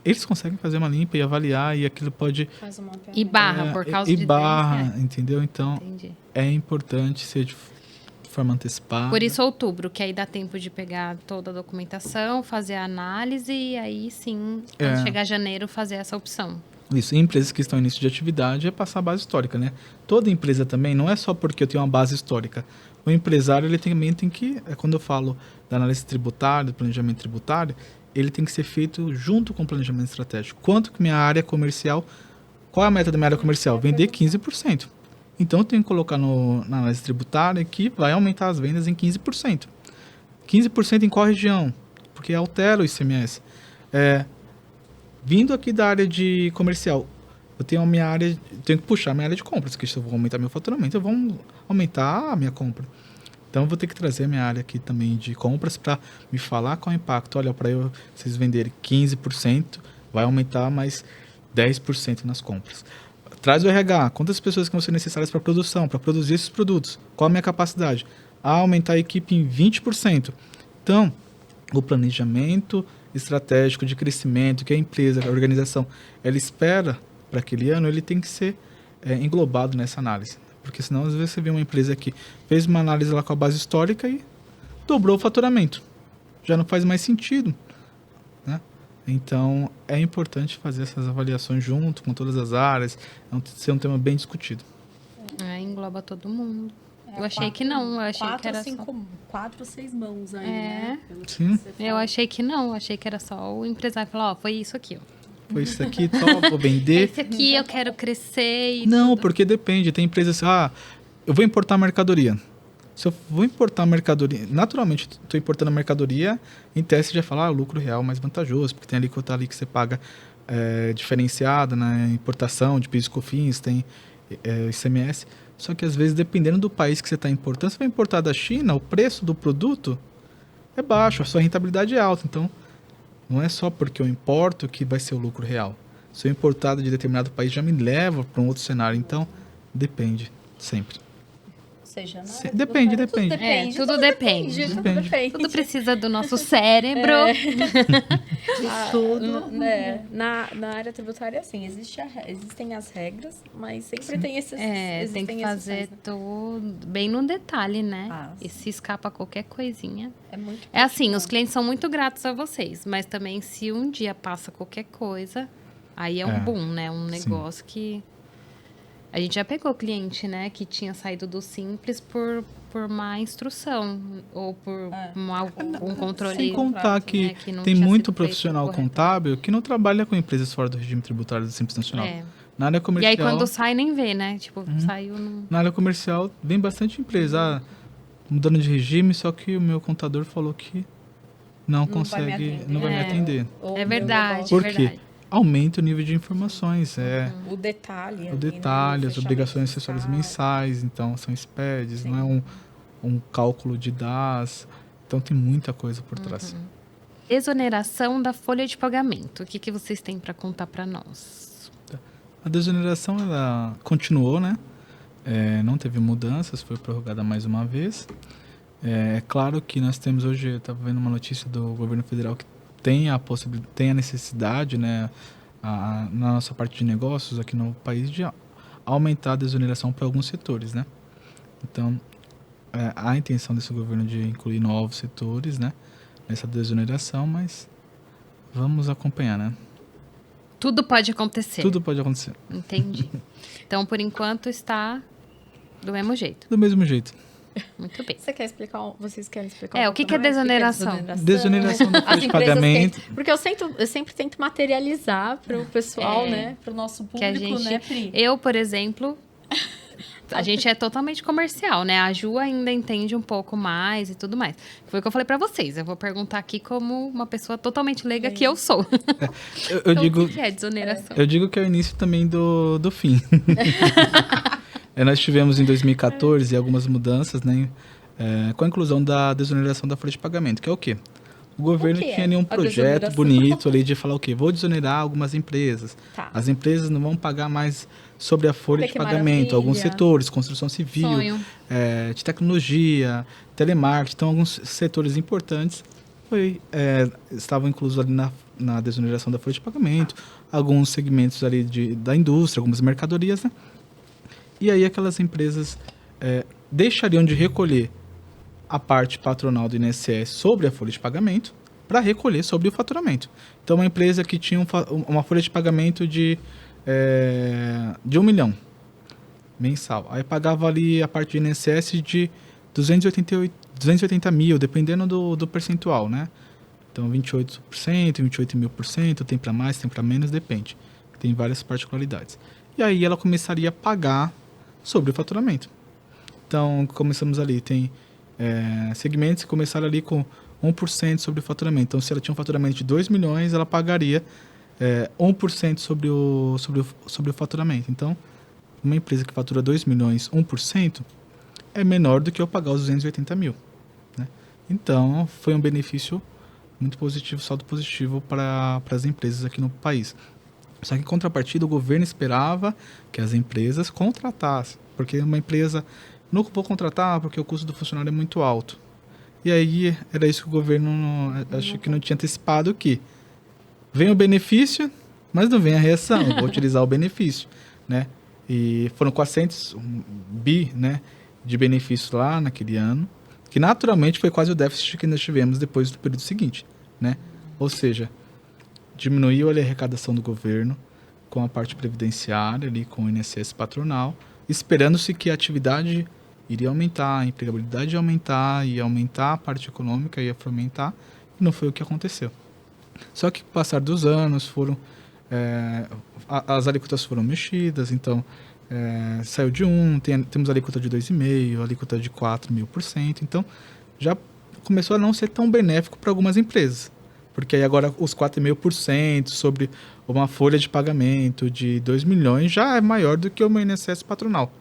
eles conseguem fazer uma limpa e avaliar, e aquilo pode... E barra, por causa de barra, entendeu? Então, Entendi. É importante ser de forma antecipada. Por isso, outubro, que aí dá tempo de pegar toda a documentação, fazer a análise e aí sim, quando chegar janeiro, fazer essa opção. Isso, em empresas que estão em início de atividade, é passar a base histórica, né? Toda empresa também, não é só porque eu tenho uma base histórica. O empresário, ele também tem que, quando eu falo da análise tributária, do planejamento tributário, ele tem que ser feito junto com o planejamento estratégico. Quanto que minha área comercial, qual é a meta da minha área comercial? Vender 15%. Então, eu tenho que colocar na análise tributária que vai aumentar as vendas em 15%. 15% em qual região? Porque altera o ICMS. Vindo aqui da área de comercial, eu tenho que puxar a minha área de compras, porque se eu vou aumentar meu faturamento, eu vou aumentar a minha compra. Então, eu vou ter que trazer a minha área aqui também de compras para me falar qual é o impacto. Olha, para vocês venderem 15%, vai aumentar mais 10% nas compras. traz o RH, quantas pessoas que vão ser necessárias para a produção, para produzir esses produtos, qual a minha capacidade? Aumentar a equipe em 20%. Então, o planejamento estratégico de crescimento que a empresa, a organização, ela espera para aquele ano, ele tem que ser englobado nessa análise. Porque senão, às vezes, você vê uma empresa que fez uma análise lá com a base histórica e dobrou o faturamento. Já não faz mais sentido, né? Então, é importante fazer essas avaliações junto com todas as áreas, ser um tema bem discutido. Engloba todo mundo. Eu achei que não, eu achei que era só... 4 ou 6 mãos aí, É. né? Sim. Eu achei que não, eu achei que era só o empresário falar, ó, foi isso aqui, ó. Foi isso aqui, top, vou vender. Esse aqui eu quero crescer e Não, tudo. porque depende. Tem empresas assim, eu vou importar mercadoria. Se eu vou importar mercadoria, naturalmente, estou importando mercadoria, em teste você já fala, o lucro real é mais vantajoso, porque tem ali alíquota ali que você paga diferenciada na importação de PIS e COFINS, tem ICMS. Só que às vezes, dependendo do país que você está importando, você vai importar da China, o preço do produto é baixo, a sua rentabilidade é alta. Então, não é só porque eu importo que vai ser o lucro real. Se eu importar de determinado país, já me leva para um outro cenário. Então, depende, sempre. Ou seja, não Depende. Tudo depende. Tudo depende. Tudo precisa do nosso cérebro. Na área tributária, assim, existem as regras, mas sempre tem esses. Tem que fazer exceções, né? tudo bem no detalhe, né? Sim. E se escapa qualquer coisinha. É muito É assim, os clientes são muito gratos a vocês, mas também se um dia passa qualquer coisa, aí é um boom, né? Um negócio que... A gente já pegou cliente, né, que tinha saído do Simples por má instrução ou por um controle... Sem contar que, né, que não tem tinha muito sido feito profissional correto. contábil que não trabalha com empresas fora do regime tributário do Simples Nacional. Na área E comercial, aí quando sai nem vê, né? Tipo, saiu no... na área comercial vem bastante empresa mudando de regime, só que o meu contador falou que não consegue, não vai me atender. Ou É meu verdade, negócio, Por quê? verdade. Aumenta o nível de informações, O detalhe. o detalhe, as obrigações acessórias mensais, então são SPEDs, não é um cálculo de DAS, então tem muita coisa por trás. Exoneração da folha de pagamento. O que vocês têm para contar para nós? A desoneração, ela continuou, né? Não teve mudanças, foi prorrogada mais uma vez. É claro que nós temos hoje, eu estava vendo uma notícia do governo federal que tem a possibilidade, tem a necessidade, né, na nossa parte de negócios aqui no país, de aumentar a desoneração para alguns setores, né? Então, há a intenção desse governo de incluir novos setores, né, nessa desoneração, mas vamos acompanhar, né? Tudo pode acontecer. Tudo pode acontecer. Entendi. Então, por enquanto, está do mesmo jeito. Do mesmo jeito. Muito bem. Vocês querem explicar? O que é desoneração? Desoneração da folha As de empresas pagamento. porque eu sempre tento materializar para o pessoal, né? Para o nosso público, Que a gente, né, Pri? eu, por exemplo, a gente é totalmente comercial, né? A Ju ainda entende um pouco mais e tudo mais. Foi o que eu falei pra vocês. Eu vou perguntar aqui como uma pessoa totalmente leiga que eu sou. Eu Então, digo, o que é desoneração? eu digo que é o início também do fim. Nós tivemos em 2014 algumas mudanças, né, com a inclusão da desoneração da folha de pagamento, que é o quê? O governo que é tinha ali um a projeto desoneração? bonito ali de falar o quê? Vou desonerar algumas empresas. Tá. As empresas não vão pagar mais sobre a folha Olha de que pagamento. maravilha. Alguns setores, construção civil, Sonho. de tecnologia, telemarketing, então alguns setores importantes estavam inclusos ali na desoneração da folha de pagamento, alguns segmentos ali da indústria, algumas mercadorias, né? E aí aquelas empresas deixariam de recolher a parte patronal do INSS sobre a folha de pagamento para recolher sobre o faturamento. Então, uma empresa que tinha uma folha de pagamento de 1 milhão mensal, aí pagava ali a parte do INSS de 280 mil, dependendo do percentual, né? Então, 28%, 28.000%, tem para mais, tem para menos, depende. Tem várias particularidades. E aí ela começaria a pagar sobre o faturamento. Então, começamos ali, tem segmentos que começaram ali com 1% sobre o faturamento. Então, se ela tinha um faturamento de 2 milhões, ela pagaria 1% sobre o faturamento. Então, uma empresa que fatura 2 milhões, 1%, é menor do que eu pagar os 280 mil. Né? Então, foi um benefício muito positivo, saldo positivo para as empresas aqui no país. Só que, em contrapartida, o governo esperava que as empresas contratassem. Porque uma empresa, não vou contratar porque o custo do funcionário é muito alto. E aí, era isso que o governo, acho que não tinha antecipado, que vem o benefício, mas não vem a reação. Eu vou utilizar o benefício, né? E foram 400 bi, né, de benefício lá naquele ano, que naturalmente foi quase o déficit que nós tivemos depois do período seguinte, né? Ou seja, diminuiu ali a arrecadação do governo com a parte previdenciária, ali, com o INSS patronal, esperando-se que a atividade iria aumentar, a empregabilidade ia aumentar a parte econômica ia fomentar, e não foi o que aconteceu. Só que, com o passar dos anos, as alíquotas foram mexidas, então saiu de 1, temos a alíquota de 2,5%, a alíquota de 4.000%, então já começou a não ser tão benéfico para algumas empresas. Porque aí agora os 4,5% sobre uma folha de pagamento de 2 milhões já é maior do que o INSS patronal.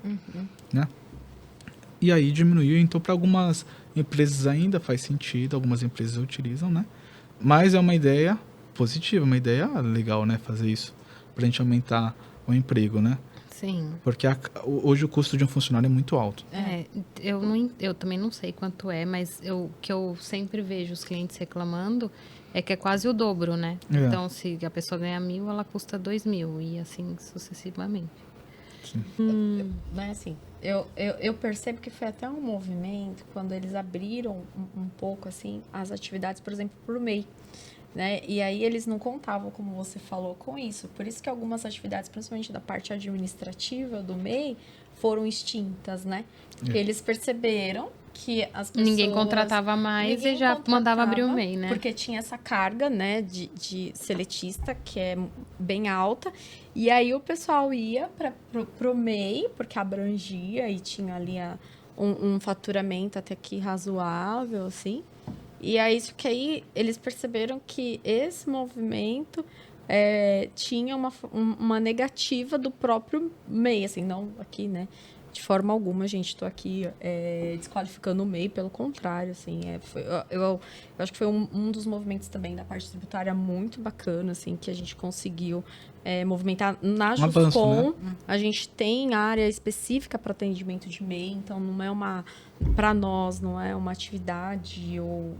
Né? E aí diminuiu, então para algumas empresas ainda faz sentido, algumas empresas utilizam, né? Mas é uma ideia positiva, uma ideia legal, né? Fazer isso, para a gente aumentar o emprego, né? Sim. Porque hoje o custo de um funcionário é muito alto. Eu também não sei quanto é, mas o que eu sempre vejo os clientes reclamando é que é quase o dobro, né? É. Então, se a pessoa ganha 1.000, ela custa 2.000 e assim sucessivamente. Mas assim, eu percebo que foi até um movimento quando eles abriram um pouco assim as atividades, por exemplo, por MEI. Né? E aí eles não contavam, como você falou, com isso. Por isso que algumas atividades, principalmente da parte administrativa do MEI, foram extintas, né? Porque eles perceberam que as pessoas... Ninguém contratava mais e já mandava abrir o MEI, né? Porque tinha essa carga, né, de seletista, que é bem alta. E aí o pessoal ia pro MEI, porque abrangia e tinha ali um faturamento até que razoável, assim. E é isso que aí eles perceberam que esse movimento tinha uma negativa do próprio MEI, assim, não aqui, né? De forma alguma, gente, estou aqui desqualificando o MEI, pelo contrário, assim, eu acho que foi um dos movimentos também da parte tributária muito bacana, assim, que a gente conseguiu movimentar na Juscom. Avanço, né? A gente tem área específica para atendimento de MEI, então não é para nós, não é uma atividade ou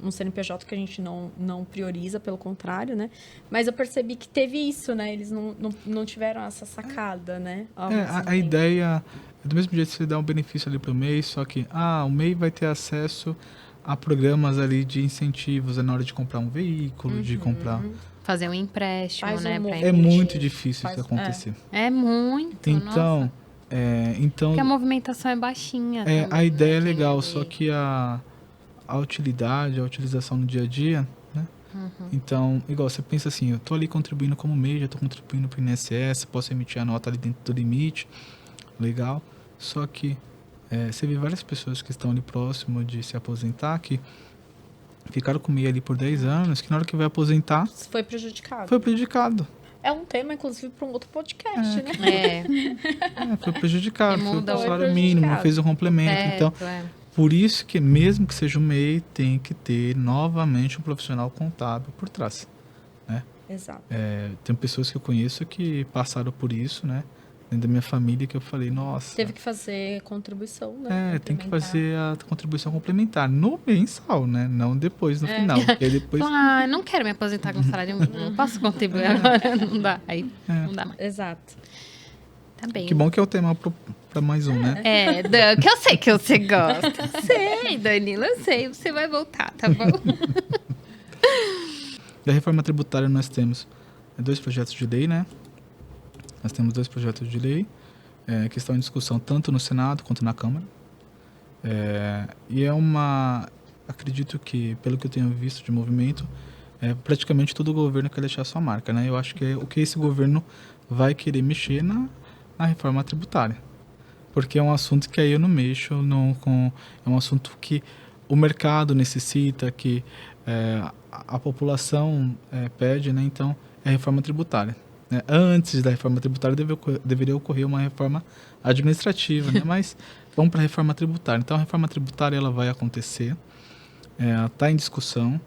um CNPJ que a gente não prioriza, pelo contrário, né? Mas eu percebi que teve isso, né? Eles não tiveram essa sacada, né? A ideia é do mesmo jeito que você dá um benefício ali para o MEI, só que o MEI vai ter acesso a programas ali de incentivos na hora de comprar um veículo, de comprar... Fazer um empréstimo, né? É muito difícil isso acontecer. É muito, então, nossa. Porque a movimentação é baixinha. Também, a ideia né? é legal, só que a utilidade, a utilização no dia a dia, né? Então, igual, você pensa assim, eu tô ali contribuindo como MEI, já tô contribuindo pro INSS, posso emitir a nota ali dentro do limite, legal. Só que você vê várias pessoas que estão ali próximo de se aposentar, que ficaram com o MEI ali por 10 anos, que na hora que vai aposentar... Foi prejudicado. Foi prejudicado. É um tema, inclusive, para um outro podcast, né? Foi prejudicado. Foi Mudou. o salário mínimo, não fez o complemento. Então, por isso que mesmo que seja um MEI, tem que ter novamente um profissional contábil por trás. Né? Exato. Tem pessoas que eu conheço que passaram por isso, né? Dentro da minha família, que eu falei, nossa... Teve que fazer contribuição, né? Tem que fazer a contribuição complementar no mensal, né? Não depois, no final. Porque depois... não quero me aposentar com salário mínimo, não posso contribuir agora, não dá. Aí não dá mais. Exato. Tá bem. Que bom que é o tema para mais um, né? Dan, que eu sei que você gosta. Sei, Danilo, eu sei. Você vai voltar, tá bom? Da reforma tributária nós temos 2 projetos de lei, né? Nós temos 2 projetos de lei que estão em discussão tanto no Senado quanto na Câmara. E acredito que, pelo que eu tenho visto de movimento, praticamente todo governo quer deixar sua marca, né? Eu acho que é o que esse governo vai querer mexer na reforma tributária. Porque é um assunto que aí eu não mexo, é um assunto que o mercado necessita, que a população pede, né? Então, é a reforma tributária. Antes da reforma tributária deveria ocorrer uma reforma administrativa, né? Mas vamos para a reforma tributária. Então, a reforma tributária ela vai acontecer, está em discussão.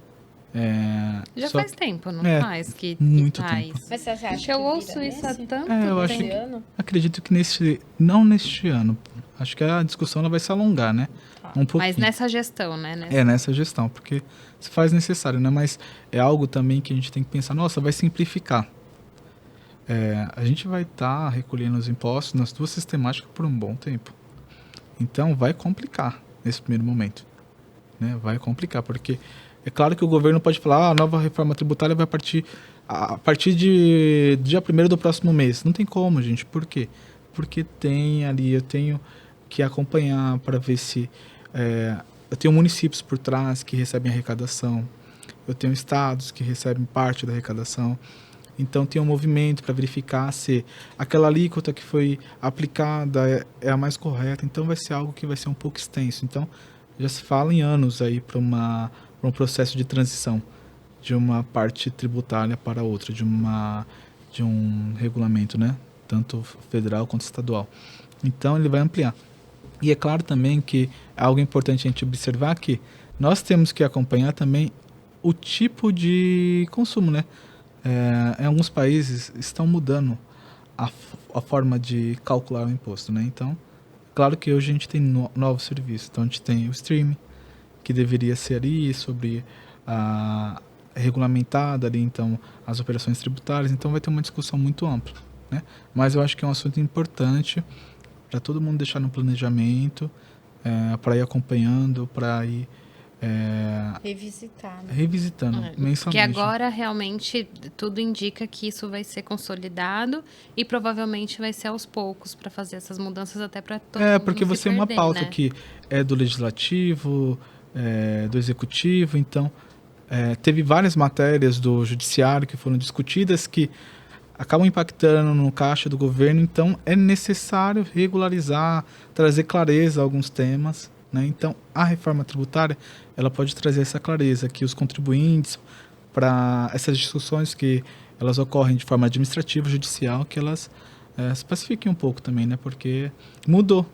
Já Só faz tempo, não É, faz? Que muito faz. tempo. Mas você acha Acho que eu ouço isso há nesse? tanto eu acho tempo. que- ano? Acredito que não neste ano. Acho que a discussão ela vai se alongar, né? Tá. Um pouquinho. Mas nessa gestão, né? Nessa gestão, porque se faz necessário, né? Mas é algo também que a gente tem que pensar, nossa, vai simplificar. A gente vai estar recolhendo os impostos nas duas sistemáticas por um bom tempo. Então, vai complicar nesse primeiro momento. Né? Vai complicar, porque é claro que o governo pode falar, a nova reforma tributária vai partir a partir de dia 1º do próximo mês. Não tem como, gente. Por quê? Porque eu tenho que acompanhar para ver se... eu tenho municípios por trás que recebem arrecadação. Eu tenho estados que recebem parte da arrecadação. Então, tem um movimento para verificar se aquela alíquota que foi aplicada é a mais correta. Então, vai ser algo que vai ser um pouco extenso. Então, já se fala em anos aí para um processo de transição de uma parte tributária para outra, de um regulamento, né? Tanto federal quanto estadual. Então, ele vai ampliar. E é claro também que é algo importante a gente observar que nós temos que acompanhar também o tipo de consumo, né? Em alguns países estão mudando a forma de calcular o imposto, né? Então, claro que hoje a gente tem novos serviços. Então, a gente tem o streaming, que deveria ser ali sobre regulamentada ali, então, as operações tributárias. Então, vai ter uma discussão muito ampla, né? Mas eu acho que é um assunto importante para todo mundo deixar no planejamento, para ir acompanhando, para ir Revisitar, né? revisitando mensalmente. Porque agora realmente tudo indica que isso vai ser consolidado e provavelmente vai ser aos poucos para fazer essas mudanças até para todo mundo Porque não se você é uma perder, pauta né? que é do legislativo, do executivo, então teve várias matérias do judiciário que foram discutidas que acabam impactando no caixa do governo, então é necessário regularizar, trazer clareza a alguns temas, né? Então, a reforma tributária ela pode trazer essa clareza, que os contribuintes, para essas discussões que elas ocorrem de forma administrativa, judicial, que elas se pacifiquem um pouco também, né? Porque mudou.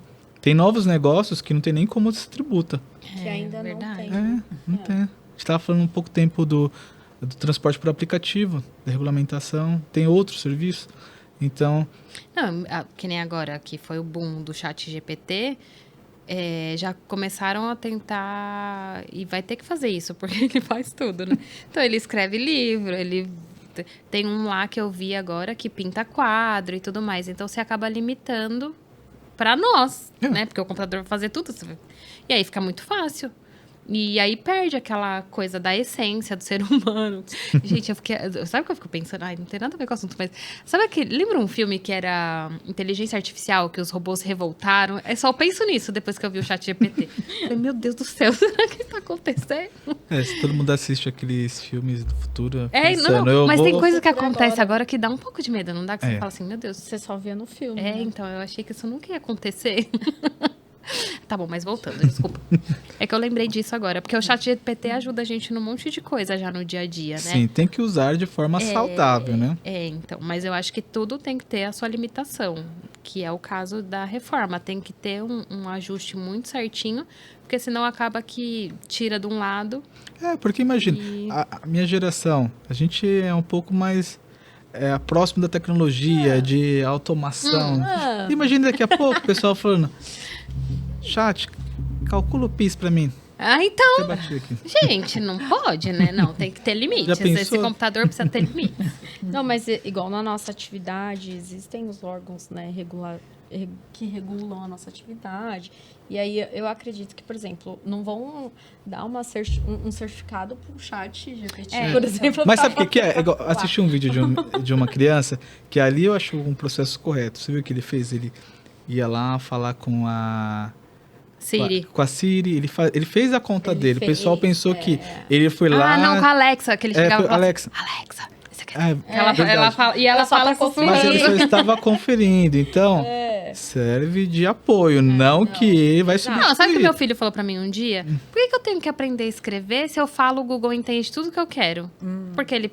Tem novos negócios que não tem nem como se tributa. Que ainda verdade. não tem. Não tem. A gente estava falando um pouco tempo do transporte por aplicativo, da regulamentação, tem outros serviços. Então, Não, que nem agora, que foi o boom do chat GPT, já começaram a tentar... E vai ter que fazer isso, porque ele faz tudo, né? Então, ele escreve livro, ele... Tem um lá que eu vi agora que pinta quadro e tudo mais. Então, você acaba limitando para nós, né? Porque o computador vai fazer tudo. E aí fica muito fácil. E aí perde aquela coisa da essência do ser humano. Gente, sabe o que eu fico pensando? Ai, não tem nada a ver com o assunto, mas... Lembra um filme que era Inteligência Artificial, que os robôs se revoltaram? Eu só penso nisso depois que eu vi o chat GPT. Falei, meu Deus do céu, será que está acontecendo? se todo mundo assiste aqueles filmes do futuro, Mas tem coisa que acontece agora que dá um pouco de medo, não dá? Que você fala assim, meu Deus. Você só via no filme, né? Então, eu achei que isso nunca ia acontecer. Tá bom, mas voltando, desculpa. É que eu lembrei disso agora, porque o chat GPT ajuda a gente num monte de coisa já no dia a dia, né? Sim, tem que usar de forma saudável, né? Então, mas eu acho que tudo tem que ter a sua limitação, que é o caso da reforma. Tem que ter um ajuste muito certinho, porque senão acaba que tira de um lado. Porque imagina, a minha geração, a gente é um pouco mais próximo da tecnologia, de automação. Imagina daqui a pouco o pessoal falando, chat, calcula o PIS pra mim. Então, Eu bati aqui. gente, não pode, né? Não, tem que ter limites. Já pensou? Esse computador precisa ter limites. Não, mas igual na nossa atividade, existem os órgãos, né, que regulam a nossa atividade. E aí eu acredito que, por exemplo, não vão dar um certificado para o chat GPT, por exemplo. Mas sabe o que é? Assisti um vídeo de uma criança que ali eu acho um processo correto. Você viu o que ele fez? Ele ia lá falar com a Siri. Com a Siri. Ele fez a conta dele. O pessoal pensou que ele foi lá... não, com a Alexa, que ele chegava e falava Alexa. assim, Alexa, você quer... Ela fala, e ela fala sussurrando. Mas ele só estava conferindo. Então, serve de apoio, não que vai subir. Não, sabe o que meu filho falou pra mim um dia? Por que eu tenho que aprender a escrever se eu falo, o Google entende tudo que eu quero? Porque ele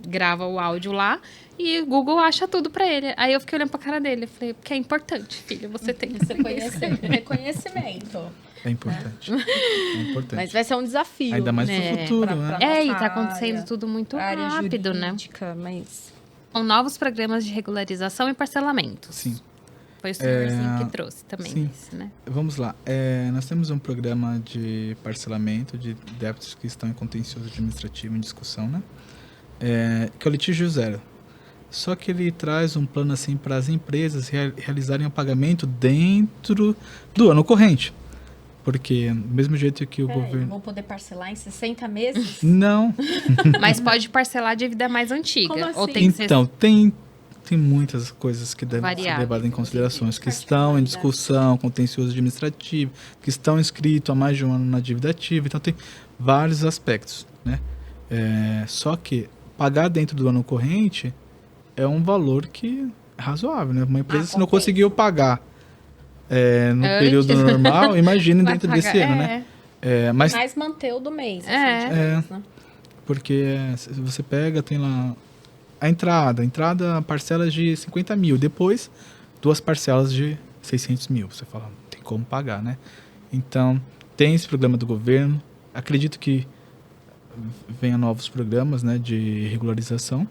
grava o áudio lá e o Google acha tudo pra ele. Aí eu fiquei olhando pra cara dele. Eu falei, porque é importante, filho, você tem que aprender a escrever. Reconhecimento. É importante. É importante. Mas vai ser um desafio. Ainda mais né, pro futuro, pra- né? pra- E nossa tá acontecendo área, tudo muito área rápido, né? jurídica, mas... Com novos programas de regularização e parcelamentos. Sim. Foi o senhorzinho que trouxe também sim. esse, né? Vamos lá. Nós temos um programa de parcelamento de débitos que estão em contencioso administrativo em discussão, né? Que é o litígio zero. Só que ele traz um plano assim para as empresas realizarem o pagamento dentro do ano corrente. Porque, do mesmo jeito que o governo... Vou poder parcelar em 60 meses? Não. Mas pode parcelar a dívida mais antiga. Como assim? Ou tem que ser... Então, tem muitas coisas que devem ser Variáveis. levadas em considerações, que estão em discussão, contencioso administrativo, que estão inscritos há mais de um ano na dívida ativa. Então, tem vários aspectos, né? Só que pagar dentro do ano corrente é um valor que é razoável, né? Uma empresa, se não compensa. conseguiu pagar no Antes. período normal, imagine Vai dentro pagar- desse ano, né? Mas Mas manter o do mês. É. Assim, de mês, né? porque se você pega, tem lá a entrada parcelas de 50 mil, depois 2 parcelas de 600 mil. Você fala, não tem como pagar, né? Então, tem esse programa do governo. Acredito que venha novos programas, né, de regularização.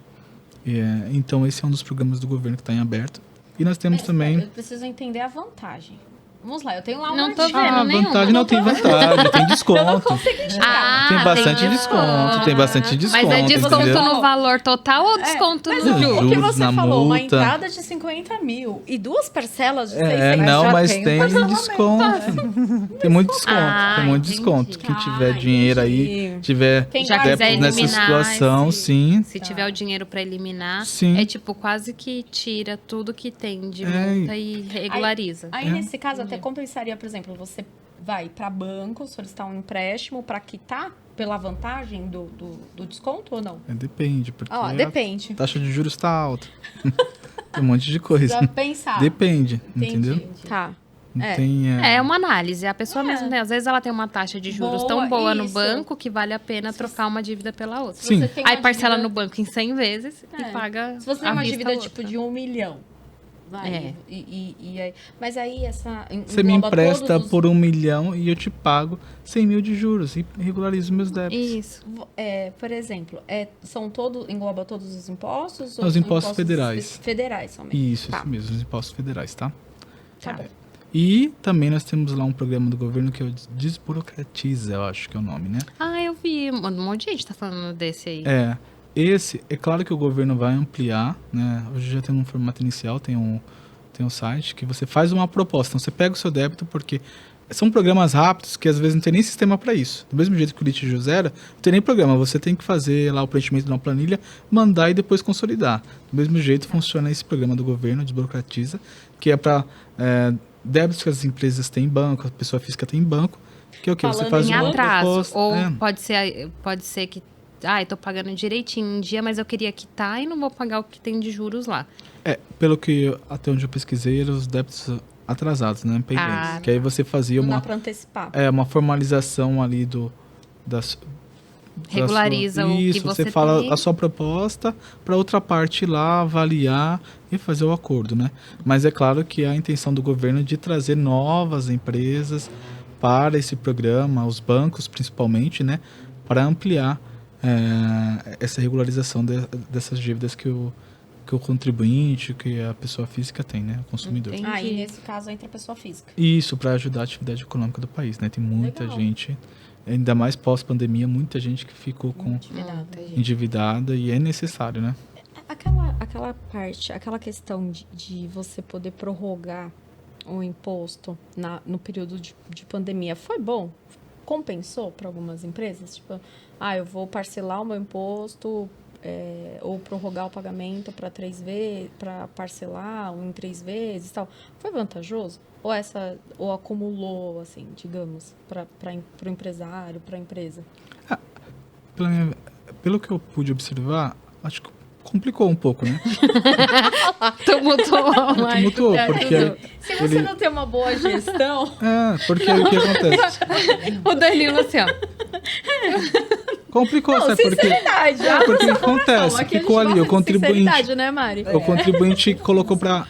Então, esse é um dos programas do governo que está em aberto. E nós temos Mas, também... Eu preciso entender a vantagem. Vamos lá, eu tenho lá uma Não tô dica. vendo nenhuma. vantagem não tem vantagem, tem desconto. Eu não consegui enxergar. Tem bastante tem desconto, tem bastante desconto. Mas é desconto entendeu? no valor total ou desconto Mas no Os juros? o que juros você na falou, uma multa. entrada de 50 mil e 2 parcelas de 600. Não, já mas tem um tem parcelamento. desconto. Tem muito desconto, Ah, tem muito entendi. desconto. Quem tiver dinheiro aí, entendi. tiver Quem Já débito quiser nessa eliminar situação, esse- sim. Se tiver o dinheiro pra eliminar, Sim. é tipo quase que tira tudo que tem de É. multa e regulariza. Aí, nesse caso, até compensaria, por exemplo, você vai para banco solicitar um empréstimo para quitar pela vantagem do desconto ou não? Depende, porque Ó, depende. a taxa de juros está alta. Tem um monte de coisa. Pra pensar. Depende, Entendi. entendeu? Tá. Não É. tem, É uma análise. A pessoa mesmo tem. Às vezes ela tem uma taxa de juros Boa, tão boa no isso. banco que vale a pena trocar uma dívida pela outra. Sim. Você tem Aí uma parcela dívida- no banco em 100 vezes É. e paga. Se você tem à uma vista dívida outra. tipo de 1 milhão. Vai. É. E aí, mas aí essa. Você me engloba empresta todos os- por 1 milhão e eu te pago 100 mil de juros e regularizo meus débitos. Isso. Por exemplo, engloba todos os impostos? ou Os são impostos federais. Federais somente. Isso mesmo, os impostos federais, tá? Tá bom. E também nós temos lá um programa do governo que é o Desburocratiza, eu acho que é o nome, né? Ah, eu vi. Um monte de gente tá falando desse aí. Esse, é claro que o governo vai ampliar, né? Hoje já tem um formato inicial, tem um site que você faz uma proposta. Então, você pega o seu débito, porque são programas rápidos que às vezes não tem nem sistema para isso. Do mesmo jeito que o litígio zero, não tem nem programa. Você tem que fazer lá o preenchimento de uma planilha, mandar e depois consolidar. Do mesmo jeito funciona esse programa do governo, Desburocratiza, que é para débitos que as empresas têm em banco, a pessoa física tem em banco, que é o que? Você Falando faz Em uma atraso. proposta. Ou pode ser que. Eu tô pagando direitinho em dia, mas eu queria quitar e não vou pagar o que tem de juros lá. Pelo que até onde eu pesquisei, eram os débitos atrasados, né? Pendentes. Que aí você fazia Não dá uma, pra antecipar. uma formalização ali Regulariza o que Isso, você fala tem. a sua proposta para outra parte ir lá avaliar e fazer o acordo, né? Mas é claro que a intenção do governo é de trazer novas empresas para esse programa, os bancos principalmente, né? Para ampliar essa regularização dessas dívidas que o contribuinte, que a pessoa física tem, né? O consumidor. Entendi. E nesse caso entra a pessoa física. Isso, para ajudar a atividade econômica do país, né? Tem muita Legal. gente, ainda mais pós-pandemia, muita gente que ficou com endividada e é necessário, né? Aquela parte, aquela questão de você poder prorrogar o imposto no período de pandemia, foi bom? Compensou para algumas empresas? Tipo, eu vou parcelar o meu imposto ou prorrogar o pagamento para 3 vezes, para parcelar em 3 vezes e tal. Foi vantajoso? Ou acumulou, assim, digamos, para o empresário, para a empresa? Pelo que eu pude observar, acho que complicou um pouco, né? Tumultuou, porque... Se você não tem uma boa gestão... porque o que acontece? O Danilo assim, ó. Complicou, Não, sabe? sinceridade. Porque acontece, Aqui a gente ficou ali, gosta o de contribuinte... sinceridade, né, Mari? O contribuinte colocou para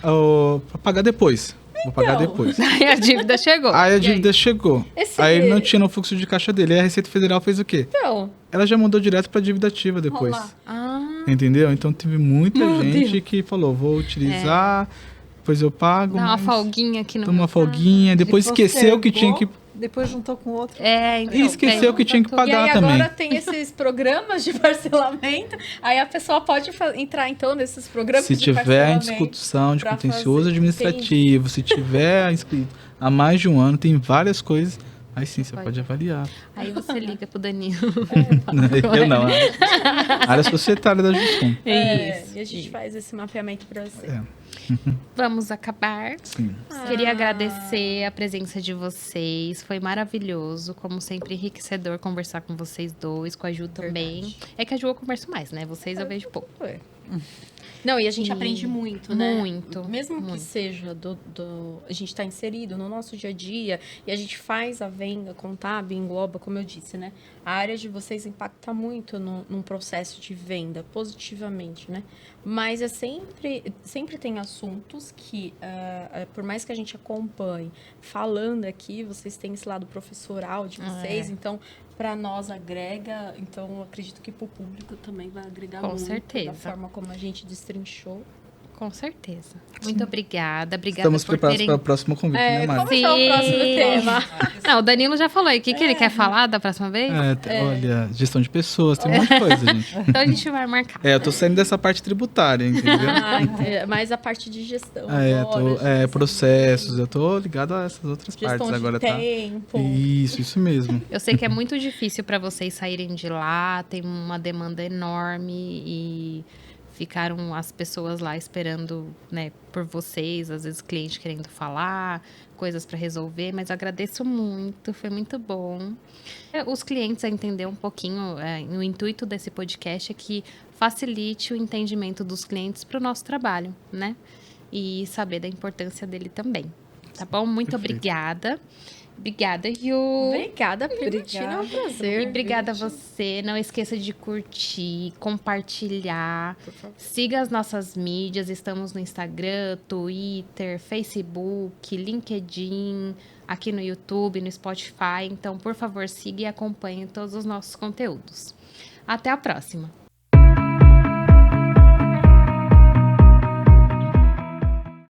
pagar depois. Vou pagar Então. depois. Aí a dívida chegou. Aí a E dívida chegou. Esse- Aí ele não tinha no fluxo de caixa dele. Aí a Receita Federal fez o quê? Então, Ela já mandou direto pra dívida ativa depois. Olha lá. Ah, Entendeu? Então teve muita Meu gente Deus. que falou, vou utilizar, depois eu pago. dá uma mas folguinha aqui no Toma uma meu folguinha, depois esqueceu que tinha que. Depois juntou com outro. então, E esqueceu que tinha que e aí pagar também. agora tem esses programas de parcelamento. Aí a pessoa pode entrar, então, nesses programas Se de tiver em parcelamento. discussão de pra contencioso fazer, administrativo, se tiver inscrito há mais de um ano, tem várias coisas. Aí sim, você pode avaliar. Aí você liga pro Danilo. Eu não. A área societária da Juscom. E a gente faz esse mapeamento pra você. É. Vamos acabar. Sim. Queria agradecer a presença de vocês. Foi maravilhoso. Como sempre, enriquecedor conversar com vocês dois, com a Ju também. É que a Ju eu converso mais, né? Vocês eu vejo pouco. Não, e a gente E aprende muito, né? muito, Mesmo que muito. seja a gente está inserido no nosso dia a dia e a gente faz a venda contábil, engloba, como eu disse, né? A área de vocês impacta muito num processo de venda, positivamente, né? Mas sempre tem assuntos que, por mais que a gente acompanhe, falando aqui, vocês têm esse lado professoral de vocês, então, para nós agrega, então eu acredito que para o público também vai agregar Com muito certeza. da forma como a gente destrinchou. Com certeza. Muito obrigada. Obrigada Estamos por preparados terem... para o próximo convite, né, Mari? Como é o próximo tema? Não, o Danilo já falou. E o que ele quer falar da próxima vez? Olha, gestão de pessoas, tem um monte de coisa, gente. Então a gente vai marcar. Eu tô saindo dessa parte tributária, entendeu? Mais a parte de gestão. Processos, eu tô ligado a essas outras Gestão partes de agora, tá? tempo. Isso mesmo. Eu sei que é muito difícil para vocês saírem de lá, tem uma demanda enorme e ficaram as pessoas lá esperando, né, por vocês, às vezes cliente querendo falar, coisas para resolver, mas agradeço muito, foi muito bom. Os clientes a entender um pouquinho, o intuito desse podcast é que facilite o entendimento dos clientes para o nosso trabalho, né? E saber da importância dele também. Tá bom? Muito Perfeito. obrigada. Obrigada, Yu. Obrigada, Cristina. É um prazer. E obrigada a você. Não esqueça de curtir, compartilhar. Siga as nossas mídias. Estamos no Instagram, Twitter, Facebook, LinkedIn, aqui no YouTube, no Spotify. Então, por favor, siga e acompanhe todos os nossos conteúdos. Até a próxima.